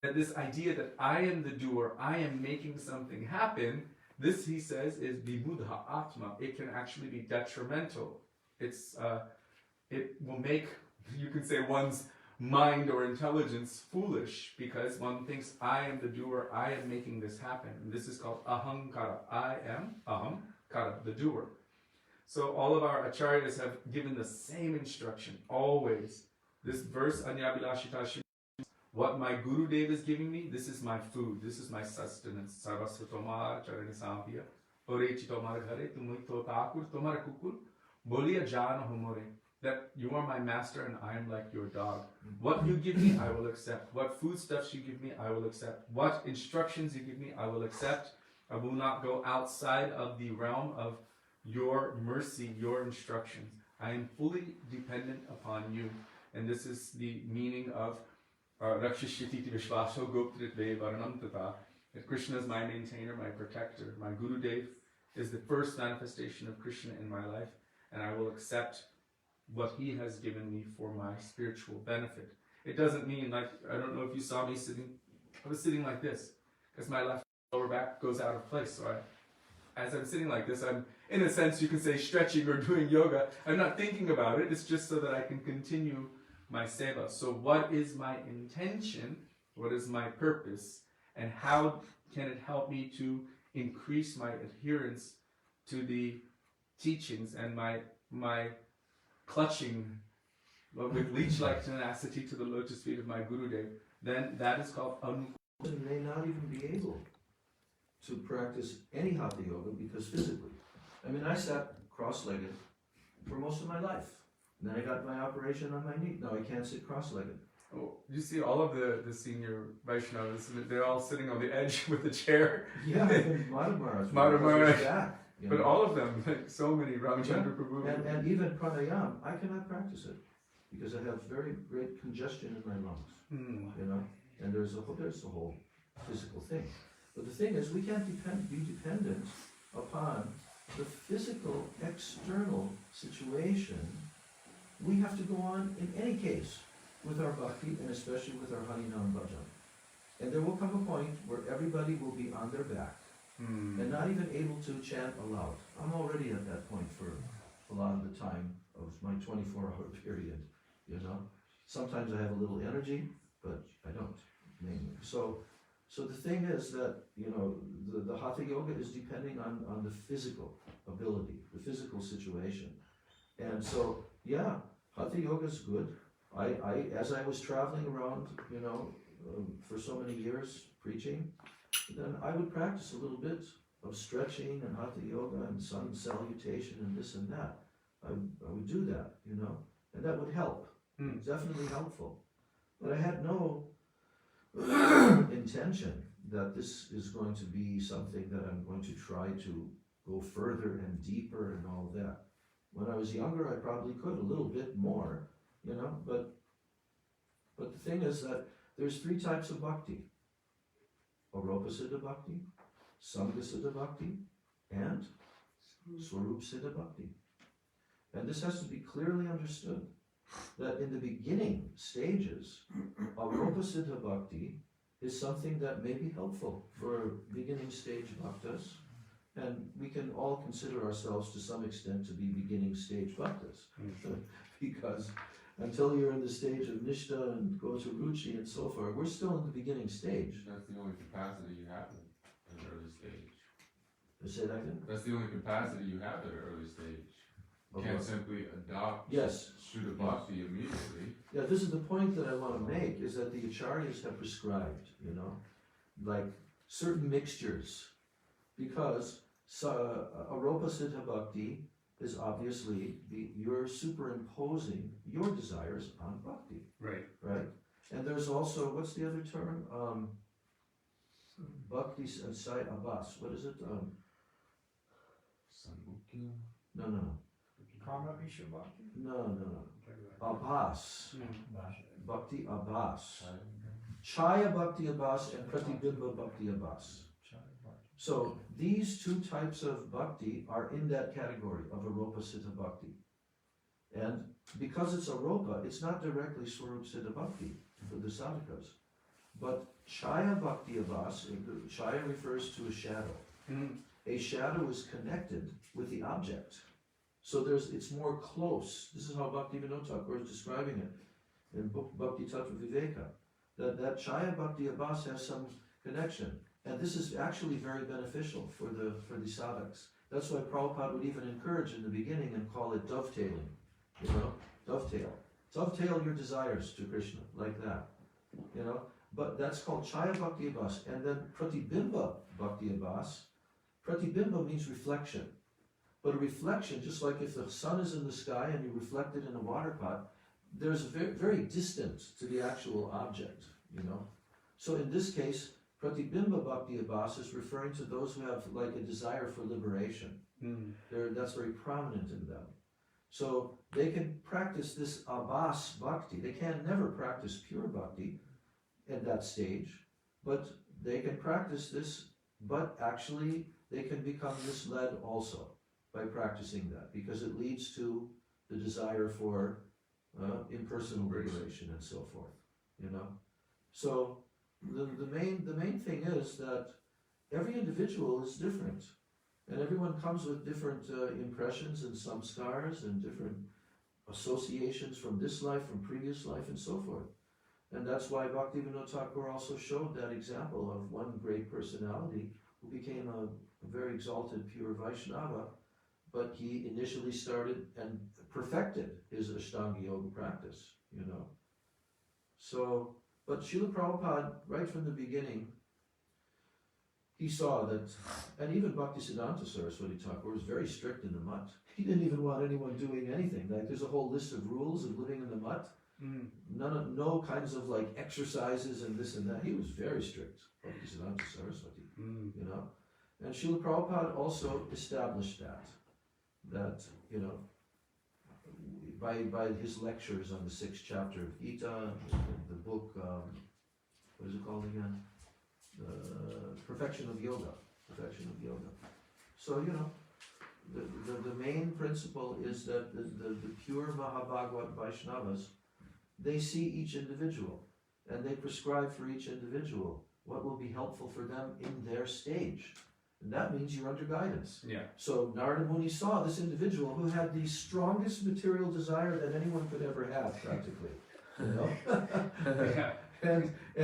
that this idea that I am the doer, I am making something happen, this, he says, is vibudha atma. It can actually be detrimental. It will make, you could say, one's mind or intelligence foolish, because one thinks I am the doer, I am making this happen. And this is called ahankara. I am ahankara, the doer. So all of our acharyas have given the same instruction, always. This verse, Anyabilashita, what my Gurudev is giving me, this is my food, this is my sustenance. Sarvasva tomar charani sampya, orechi tomar ghare, tumui to takur, tomar kukul, bolia jana humore. That you are my master and I am like your dog. What you give me, I will accept. What foodstuffs you give me, I will accept. What instructions you give me, I will accept. I will not go outside of the realm of your mercy, your instructions. I am fully dependent upon you. And this is the meaning of Rakshishiti Vishvaso Goptritve Varanam Tata. That Krishna is my maintainer, my protector. My Gurudev is the first manifestation of Krishna in my life, and I will accept what he has given me for my spiritual benefit. It doesn't mean, like, I don't know if you saw me sitting, I was sitting like this, because my left lower back goes out of place. So as I'm sitting like this, I'm, in a sense, you can say stretching or doing yoga. I'm not thinking about it, it's just so that I can continue my seva. So what is my intention? What is my purpose? And how can it help me to increase my adherence to the teachings and my clutching with leech-like tenacity to the lotus feet of my Gurudev? Then that is called may not even be able to practice any hatha yoga because physically. I mean, I sat cross-legged for most of my life. And then I got my operation on my knee. Now I can't sit cross-legged. Oh, you see all of the senior Vaishnavas, they're all sitting on the edge with a chair. Yeah, even Madhavaras. Madhavaras. But know? all of them, like so many, Ramchandra Prabhu. And even pranayam, I cannot practice it because I have very great congestion in my lungs. You know, and there's the whole physical thing. But the thing is, we can't be dependent upon the physical external situation. We have to go on in any case with our bhakti and especially with our Harinam bhajan. And there will come a point where everybody will be on their back and not even able to chant aloud. I'm already at that point for a lot of the time of my 24-hour period, you know. Sometimes I have a little energy, but I don't, mainly. So the thing is that, you know, the Hatha Yoga is depending on the physical ability, the physical situation. And so, yeah, Hatha Yoga is good. As I was traveling around, you know, for so many years preaching, then I would practice a little bit of stretching and Hatha Yoga and sun salutation and this and that. I would do that, you know, and that would help. Definitely helpful. But I had no intention that this is going to be something that I'm going to try to go further and deeper and all that. When I was younger, I probably could a little bit more, you know, but the thing is that there's 3 types of bhakti. Aropa Siddha Bhakti, Sangha Siddha Bhakti, and Swarup Siddha Bhakti. And this has to be clearly understood, that in the beginning stages, Aropa Siddha Bhakti is something that may be helpful for beginning stage bhaktas, and we can all consider ourselves to some extent to be beginning stage bhaktas, because until you're in the stage of Nishta and go to Ruchi and so forth, we're still in the beginning stage. That's the only capacity you have at an early stage. Say that again? That's the only capacity you have at an early stage. You Okay. can't simply adopt Shuddha Bhakti immediately. Yeah, this is the point that I want to make, is that the acharyas have prescribed, you know, like certain mixtures, because Aropa Siddha Bhakti is obviously you're superimposing your desires on bhakti. Right. Right? And there's also, what's the other term? Bhakti Sai Abbas. What is it? Samukya. No. Karma Vishabhakti? No. Abbas. Bhakti Abbas. Chaya Bhakti Abbas and Pratibimba Bhakti Abbas. So these two types of bhakti are in that category of Aropa Siddha Bhakti. And because it's Aropa, it's not directly Swarup Siddha Bhakti for the sadhakas. But Chaya Bhakti Abbas, Chaya refers to a shadow. A shadow is connected with the object. So it's more close. This is how Bhakti Vinod Thakur is describing it in Bhakti Tattva Viveka. That Chaya Bhakti Abbas has some connection. And this is actually very beneficial for the sadhaks. That's why Prabhupada would even encourage in the beginning and call it dovetailing. Dovetail. Dovetail your desires to Krishna, like that. But that's called Chaya Bhakti Abbas. And then Pratibimba Bhakti Abbas. Pratibimba means reflection. But a reflection, just like if the sun is in the sky and you reflect it in a water pot, there's very, very distant to the actual object, So in this case, Pratibimba Bhakti Abbas is referring to those who have like a desire for liberation. That's very prominent in them. So they can practice this Abbas Bhakti. They can never practice pure Bhakti at that stage, but they can practice this, but actually they can become misled also by practicing that, because it leads to the desire for impersonal liberation and so forth, So the main thing is that every individual is different, and everyone comes with different impressions and samskars and different associations from this life, from previous life, and so forth. And that's why Bhakti Vinod Thakur also showed that example of one great personality who became a very exalted pure Vaishnava, but he initially started and perfected his Ashtanga Yoga practice, So, but Srila Prabhupada, right from the beginning, he saw that, and even Bhaktisiddhanta Saraswati Thakur was very strict in the mutt. He didn't even want anyone doing anything. Like there's a whole list of rules of living in the mutt. No kinds of like exercises and this and that. He was very strict, Bhaktisiddhanta Saraswati, And Srila Prabhupada also established that by his lectures on the 6th chapter of Gita, the book, what is it called again? Perfection of Yoga. So, the main principle is that the pure Mahabhagavat Vaishnavas, they see each individual, and they prescribe for each individual what will be helpful for them in their stage. And that means you're under guidance. Yeah. So Narada Muni saw this individual who had the strongest material desire that anyone could ever have, practically.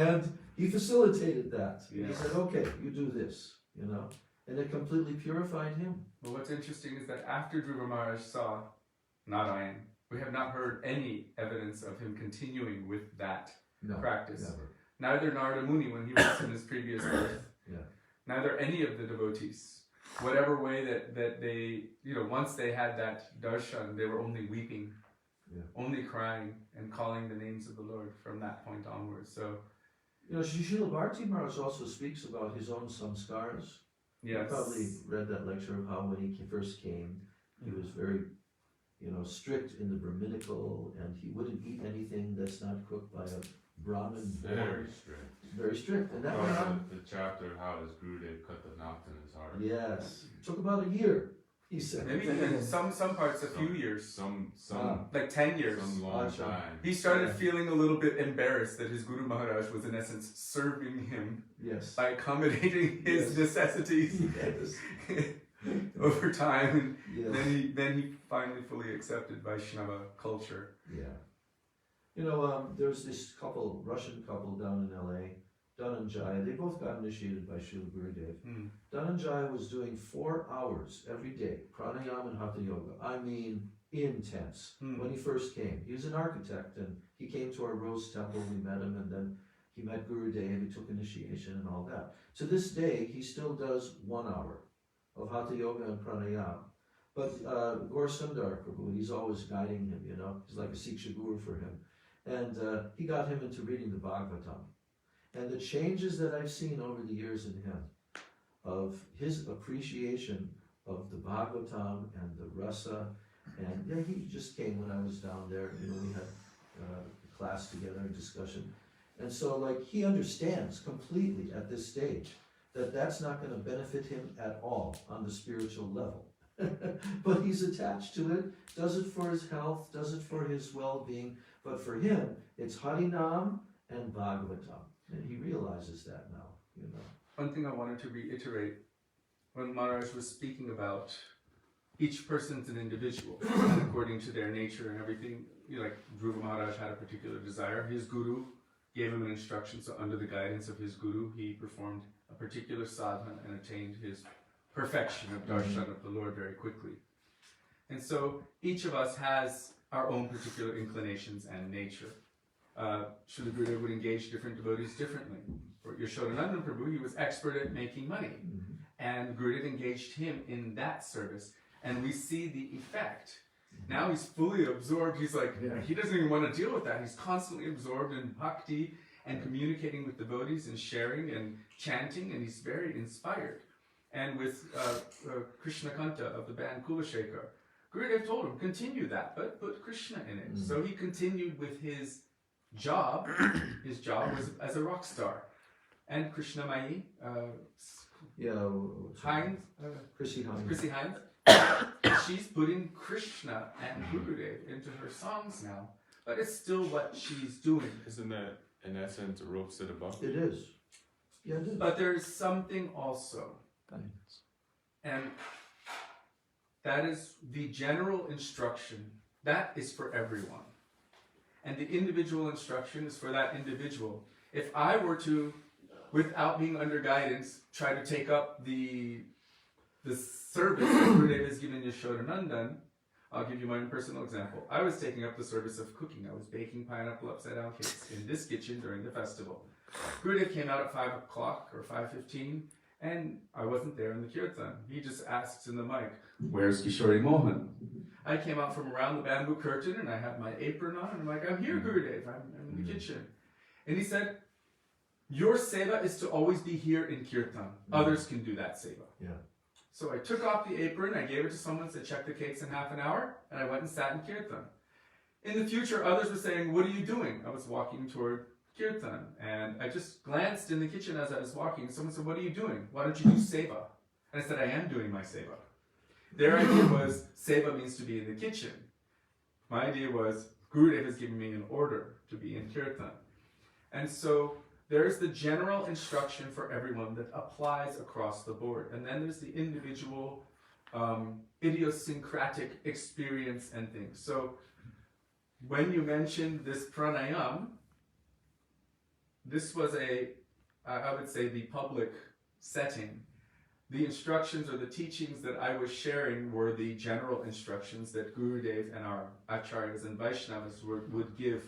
And he facilitated that. Yeah. He said, okay, you do this, And it completely purified him. Well, what's interesting is that after Dhruva Maharaj saw Narayan, we have not heard any evidence of him continuing with that practice. Never. Neither Narada Muni when he was in his previous birth. Neither any of the devotees. Whatever way that they, once they had that darshan, they were only weeping, only crying and calling the names of the Lord from that point onwards. So, Srila Bharati Maharaj also speaks about his own samskars. yes. You probably read that lecture of how when he first came, he was very, strict in the Brahminical, and he wouldn't eat anything that's not cooked by a Brahmin. Very strict. Very strict. And that went on. The chapter how does Gurudev cut the knot in his heart. Yes. It took about a year, he said. Maybe in some parts a few years. Some like 10 years. Some long time. He started feeling a little bit embarrassed that his Guru Maharaj was in essence serving him by accommodating his necessities over time. And then he finally fully accepted Vaishnava culture. Yeah. There's this Russian couple down in LA, Dhananjaya. They both got initiated by Srila Gurudev. Dhananjaya was doing 4 hours every day, pranayama and hatha yoga. I mean, intense. When he first came, he was an architect, and he came to our Rose Temple. We met him, and then he met Gurudev. He took initiation and all that. To this day, he still does 1 hour of hatha yoga and pranayama. But Gaur Sundar Prabhu, he's always guiding him. He's like a Siksha Guru for him. And he got him into reading the Bhagavatam. And the changes that I've seen over the years in him, of his appreciation of the Bhagavatam and the Rasa, and yeah, he just came when I was down there, you know, we had class together and discussion. And so like he understands completely at this stage that that's not going to benefit him at all on the spiritual level. But he's attached to it, does it for his health, does it for his well-being, but for him, it's Harinam and Bhagavatam. And he realizes that now, you know. One thing I wanted to reiterate, when Maharaj was speaking about each person's an individual, and according to their nature and everything, you know, like Dhruva Maharaj had a particular desire. His guru gave him an instruction, so under the guidance of his guru, he performed a particular sadhana and attained his perfection of darshan of the Lord very quickly. And so each of us has our own particular inclinations and nature. Srila Gurudev would engage different devotees differently. For Yashodanandan Prabhu, he was expert at making money. And Gurudev engaged him in that service. And we see the effect. Now he's fully absorbed. He's like, he doesn't even want to deal with that. He's constantly absorbed in bhakti and communicating with devotees and sharing and chanting, and he's very inspired. And with Krishna Kanta of the band Kulashekar, Gurudev told him, continue that, but put Krishna in it. So he continued with his job. His job was as a rock star. And Krishna Mai, Hines, Chrissy Hines. Chrissy Hines, she's putting Krishna and Gurudev into her songs now. But it's still what she's doing. Isn't that, in essence, a rope sit above? It is. Yeah, it is. But there's something also. And that is the general instruction. That is for everyone. And the individual instruction is for that individual. If I were to, without being under guidance, try to take up the service that Gurudev has given Yashodanandan, I'll give you my own personal example. I was taking up the service of cooking. I was baking pineapple upside down cakes in this kitchen during the festival. Gurudev came out at 5 o'clock or 5:15, and I wasn't there in the kirtan. He just asks in the mic, "Where's Kishori Mohan?" I came out from around the bamboo curtain and I had my apron on and I'm like, "I'm here, Gurudev, I'm in the kitchen." And he said, "Your seva is to always be here in kirtan. Others can do that seva." Yeah. So I took off the apron, I gave it to someone, said, "Check the cakes in half an hour," and I went and sat in kirtan. In the future, others were saying, "What are you doing?" I was walking toward kirtan, and I just glanced in the kitchen as I was walking. Someone said, "What are you doing? Why don't you do seva?" And I said, "I am doing my seva." Their idea was, seva means to be in the kitchen. My idea was, Gurudev has given me an order to be in kirtan. And so there's the general instruction for everyone that applies across the board. And then there's the individual idiosyncratic experience and things. So when you mentioned this pranayam, this was I would say, the public setting. The instructions or the teachings that I was sharing were the general instructions that Gurudev and our acharyas and Vaishnavas would give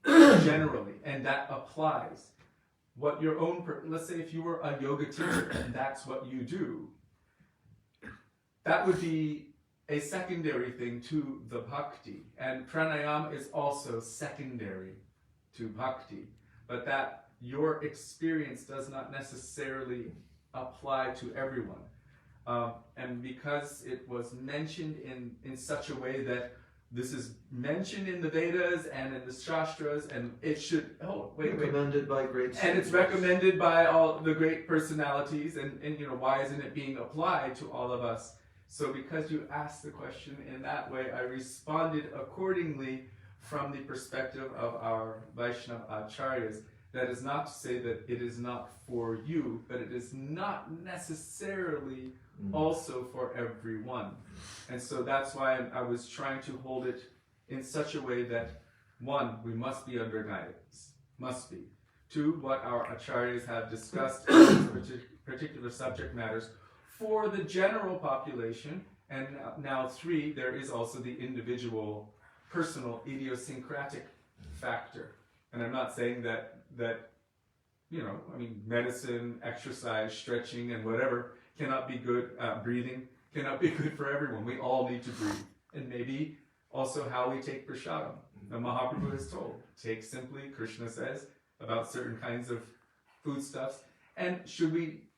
generally, and that applies. What your own, let's say if you were a yoga teacher and that's what you do, that would be a secondary thing to the bhakti. And pranayam is also secondary to bhakti, but that your experience does not necessarily apply to everyone. And because it was mentioned in such a way that this is mentioned in the Vedas and in the Shastras, and it should, recommended by great and it's recommended by all the great personalities, and you know, why isn't it being applied to all of us? So because you asked the question in that way, I responded accordingly from the perspective of our Vaishnava acharyas. That is not to say that it is not for you, but it is not necessarily also for everyone. And so that's why I was trying to hold it in such a way that, one, we must be under guidance, must be. Two, what our acharyas have discussed in particular subject matters for the general population. And now three, there is also the individual, personal, idiosyncratic factor. And I'm not saying that you know, I mean, medicine, exercise, stretching, and whatever cannot be good. Breathing cannot be good for everyone. We all need to breathe, and maybe also how we take prasadam. The Mahaprabhu is told, take simply. Krishna says, about certain kinds of foodstuffs. And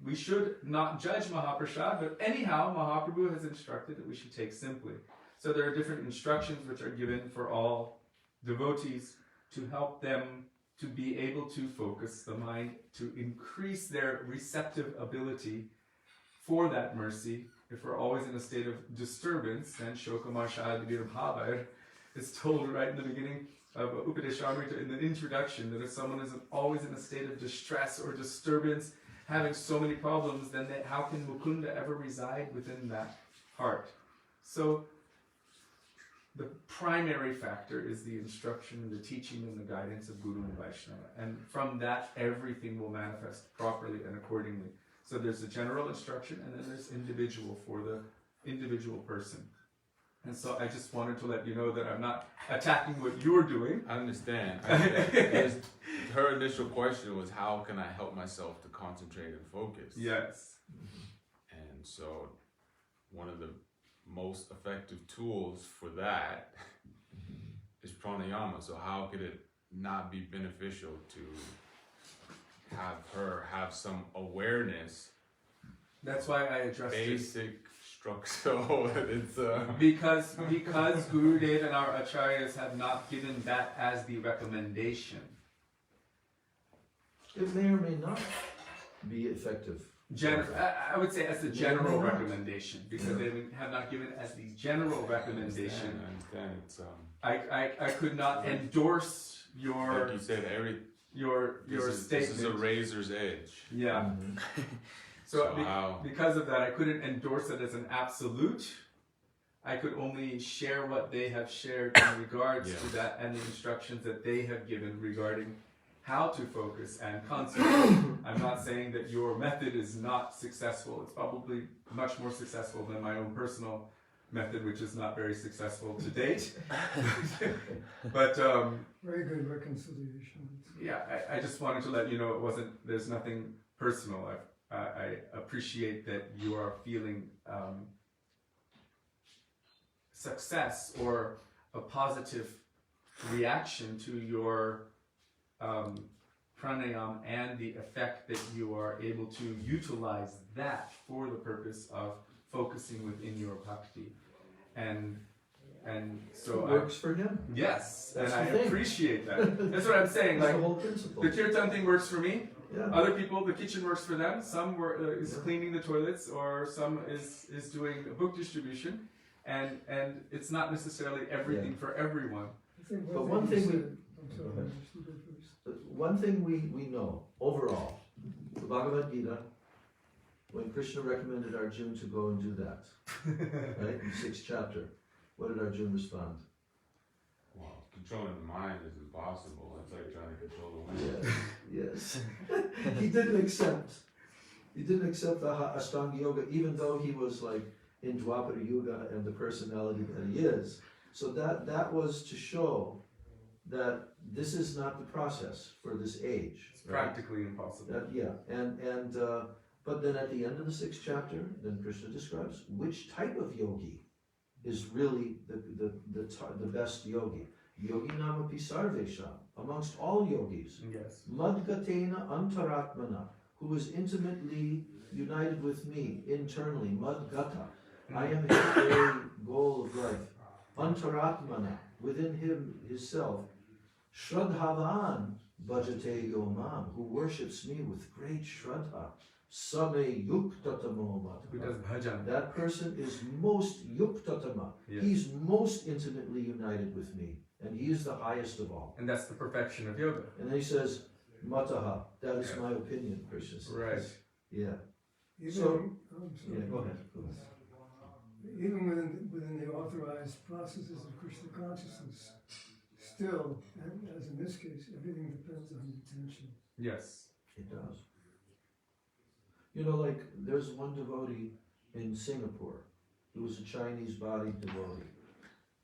we should not judge Mahaprasad, but anyhow, Mahaprabhu has instructed that we should take simply. So there are different instructions which are given for all devotees to help them to be able to focus the mind, to increase their receptive ability for that mercy. If we're always in a state of disturbance, then Shokamarshad Bhava is told right in the beginning of Upadeshamrita in the introduction that if someone is always in a state of distress or disturbance, having so many problems, then how can Mukunda ever reside within that heart? So the primary factor is the instruction and the teaching and the guidance of Guru and Vaishnava. And from that, everything will manifest properly and accordingly. So there's a general instruction, and then there's individual for the individual person. And so I just wanted to let you know that I'm not attacking what you're doing. I understand. Her initial question was, how can I help myself to concentrate and focus? Yes. And so one of the most effective tools for that is pranayama. So how could it not be beneficial to have her have some awareness? That's why I addressed basic structure. It's because Gurudev and our acharyas have not given that as the recommendation. It may or may not be effective. I would say as the general recommendation, because they have not given it as the general recommendation. I understand. It's I could not endorse your, like you said, your statement. This is a razor's edge. Yeah. So because of that, I couldn't endorse it as an absolute. I could only share what they have shared in regards to that and the instructions that they have given regarding how to focus and concentrate. I'm not saying that your method is not successful. It's probably much more successful than my own personal method, which is not very successful to date. But very good reconciliation. Yeah, I just wanted to let you know there's nothing personal. I appreciate that you are feeling success or a positive reaction to your pranayam and the effect that you are able to utilize that for the purpose of focusing within your bhakti. And so it works for him. Yes, That's and the I thing. appreciate that. That's what I'm saying. That's Like the whole principle. the kirtan thing works for me. Yeah. Other people, the kitchen works for them. Some is cleaning the toilets, or some is doing a book distribution, and it's not necessarily everything for everyone. But one thing we know overall, the Bhagavad Gita, when Krishna recommended Arjuna to go and do that, right, in the 6th chapter, what did Arjuna respond? Well, controlling the mind is impossible. It's like trying to control the wind. Yes. He didn't accept the Ashtanga Yoga, even though he was like in Dwapara Yuga and the personality that he is. So that was to show that this is not the process for this age. It's practically impossible. But then at the end of the 6th chapter, then Krishna describes which type of yogi is really the best yogi. Yogi namapi sarvesham, amongst all yogis. Yes. Madgatena antaratmana, who is intimately united with me internally. Madgata, I am his very goal of life. Antaratmana, within himself. Shraddhavan bhajate yomam, who worships me with great shraddha. Same yuktatamo Who matha. does bhajan? That person is most yuktatama. Yes. He's most intimately united with me. And he is the highest of all. And that's the perfection of yoga. And then he says, Mataha, that is my opinion, Krishna says. Right. Yeah. Even, Go ahead. Even within the authorized processes of Krishna consciousness, still, and as in this case, everything depends on intention. Yes. It does. You know, like, there's one devotee in Singapore who was a Chinese-bodied devotee.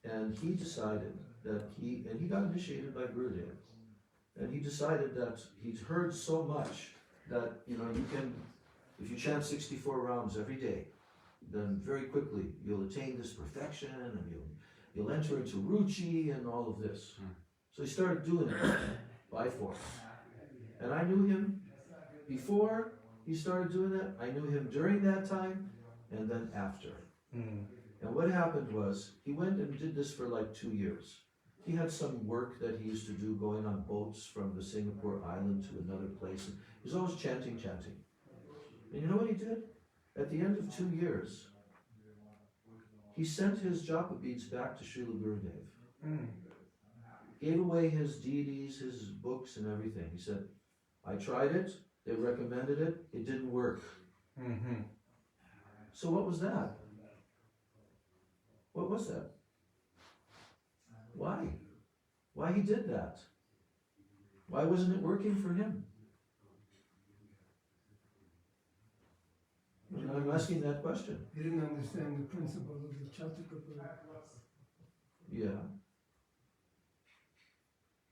And he decided that he got initiated by Gurudev. And he decided that he's heard so much that, you can, if you chant 64 rounds every day, then very quickly you'll attain this perfection and you'll enter into ruchi and all of this. So he started doing it by force. And I knew him before he started doing that, I knew him during that time, and then after. And what happened was, he went and did this for like 2 years. He had some work that he used to do going on boats from the Singapore island to another place. And he was always chanting. And you know what he did? At the end of 2 years, he sent his japa beads back to Srila Gurudev. Gave away his deities, his books and everything. He said, I tried it, they recommended it, it didn't work. So what was that? What was that? Why? Why he did that? Why wasn't it working for him? And I'm asking that question. He didn't understand the principle of the Chaturapara. Yeah.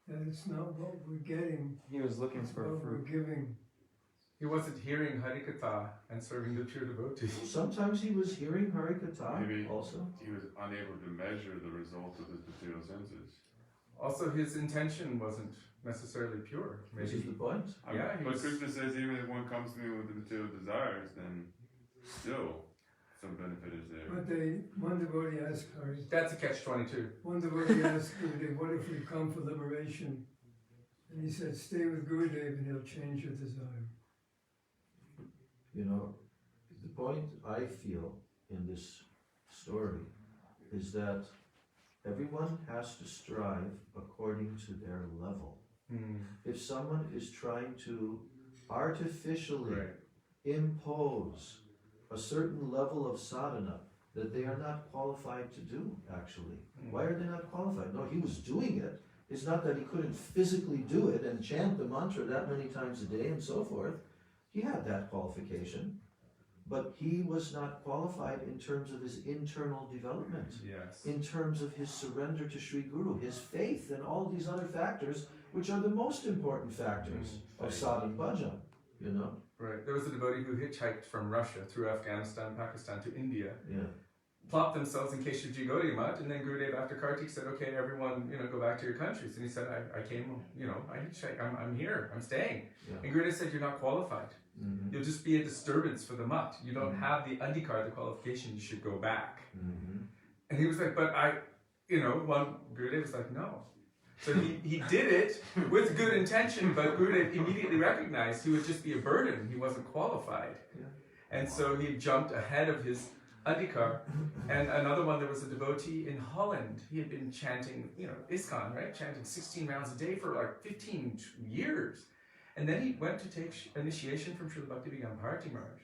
That it's not what we're getting, He was looking it's for what we're fruit. giving. He wasn't hearing Harikatha and serving the pure devotees. Sometimes he was hearing Harikatha Maybe also. he was unable to measure the result of his material senses. Also, his intention wasn't necessarily pure. This Maybe is the point. Yeah, he but was- Krishna says even if one comes to me with the material desires, then still some benefit is there. But one devotee asked Hari, that's a catch-22. one devotee asked Gurudev, what if we come for liberation? And he said, stay with Gurudev and he'll change your desire. You know, the point I feel in this story is that everyone has to strive according to their level. If someone is trying to artificially impose a certain level of sadhana that they are not qualified to do, actually. Why are they not qualified? No, he was doing it. It's not that he couldn't physically do it and chant the mantra that many times a day and so forth. He had that qualification, but he was not qualified in terms of his internal development, Yes. in terms of his surrender to Sri Guru, his faith, and all these other factors, which are the most important factors of sadhana bhajan, you know? Right. There was a devotee who hitchhiked from Russia through Afghanistan, Pakistan to India, Yeah. plopped themselves in Keshavji Gaudiya Mutt, and then Gurudev after Kartik said, okay, everyone, go back to your countries. And he said, I came, I hitchhiked, I'm here, I'm staying. Yeah. And Gurudev said, you're not qualified. Mm-hmm. You'll just be a disturbance for the mutt. You don't have the adhikar, the qualification, you should go back. Mm-hmm. And he was like, but one Gurudev was like, no. So he did it with good intention, but Gurudev immediately recognized he would just be a burden. He wasn't qualified. Yeah. And so he jumped ahead of his adhikar. And another one, there was a devotee in Holland. He had been chanting, ISKCON, right? Chanting 16 rounds a day for like 15 years. And then he went to take initiation from Srila Bhaktivedanta Bharati Maharaj.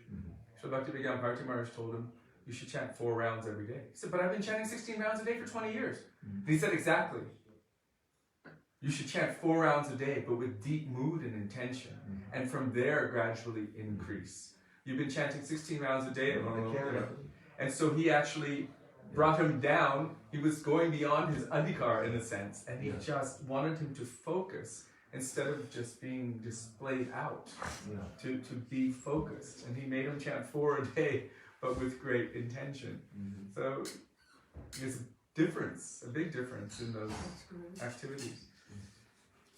Srila Bhaktivedanta Bharati Maharaj told him, you should chant 4 rounds every day. He said, but I've been chanting 16 rounds a day for 20 years. And he said, exactly. You should chant 4 rounds a day, but with deep mood and intention. And from there, gradually increase. You've been chanting 16 rounds a day. And so he actually brought him down. He was going beyond his adhikar in a sense. And he just wanted him to focus instead of just being displayed out, to be focused. And he made him chant 4 a day, but with great intention. So there's a difference, a big difference in those activities.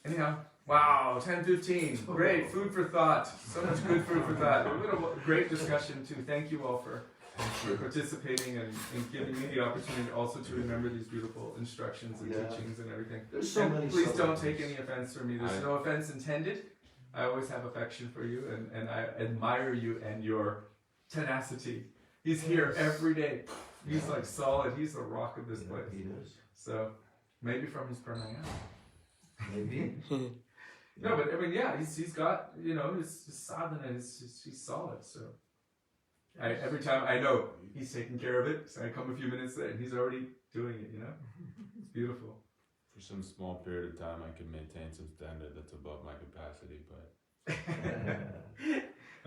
Anyhow, wow, 10:15, great, food for thought. So much good food for thought. What a great discussion too. Thank you all for participating and giving me the opportunity also to remember these beautiful instructions and teachings and everything. There's so many Please don't subjects. take any offense from me. There's no offense intended. I always have affection for you and I admire you and your tenacity. He's here every day. He's like solid. He's the rock of this place. He is. So maybe from his pranayama. Maybe. No, but I mean, yeah, he's got, his sadhana he's solid. So every time I know he's taking care of it, so I come a few minutes late and he's already doing it, It's beautiful. For some small period of time, I can maintain some standard that's above my capacity, but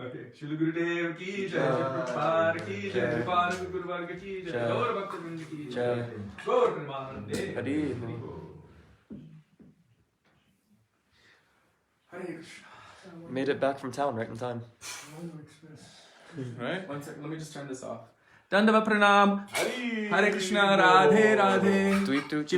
Okay, Srila Gurudev ki jai, Srila Prabhupada ki jai, Srila Prabhupada Guru Varga ki jai, Gaur Bhaktivinoda ki jai, Gaur Premanande. Hari. Hare Krishna. Made it back from town right in time. right? 1 second, let me just turn this off. Dandava Pranam. Hare Krishna, Radhe Radhe. Tweet, tweet.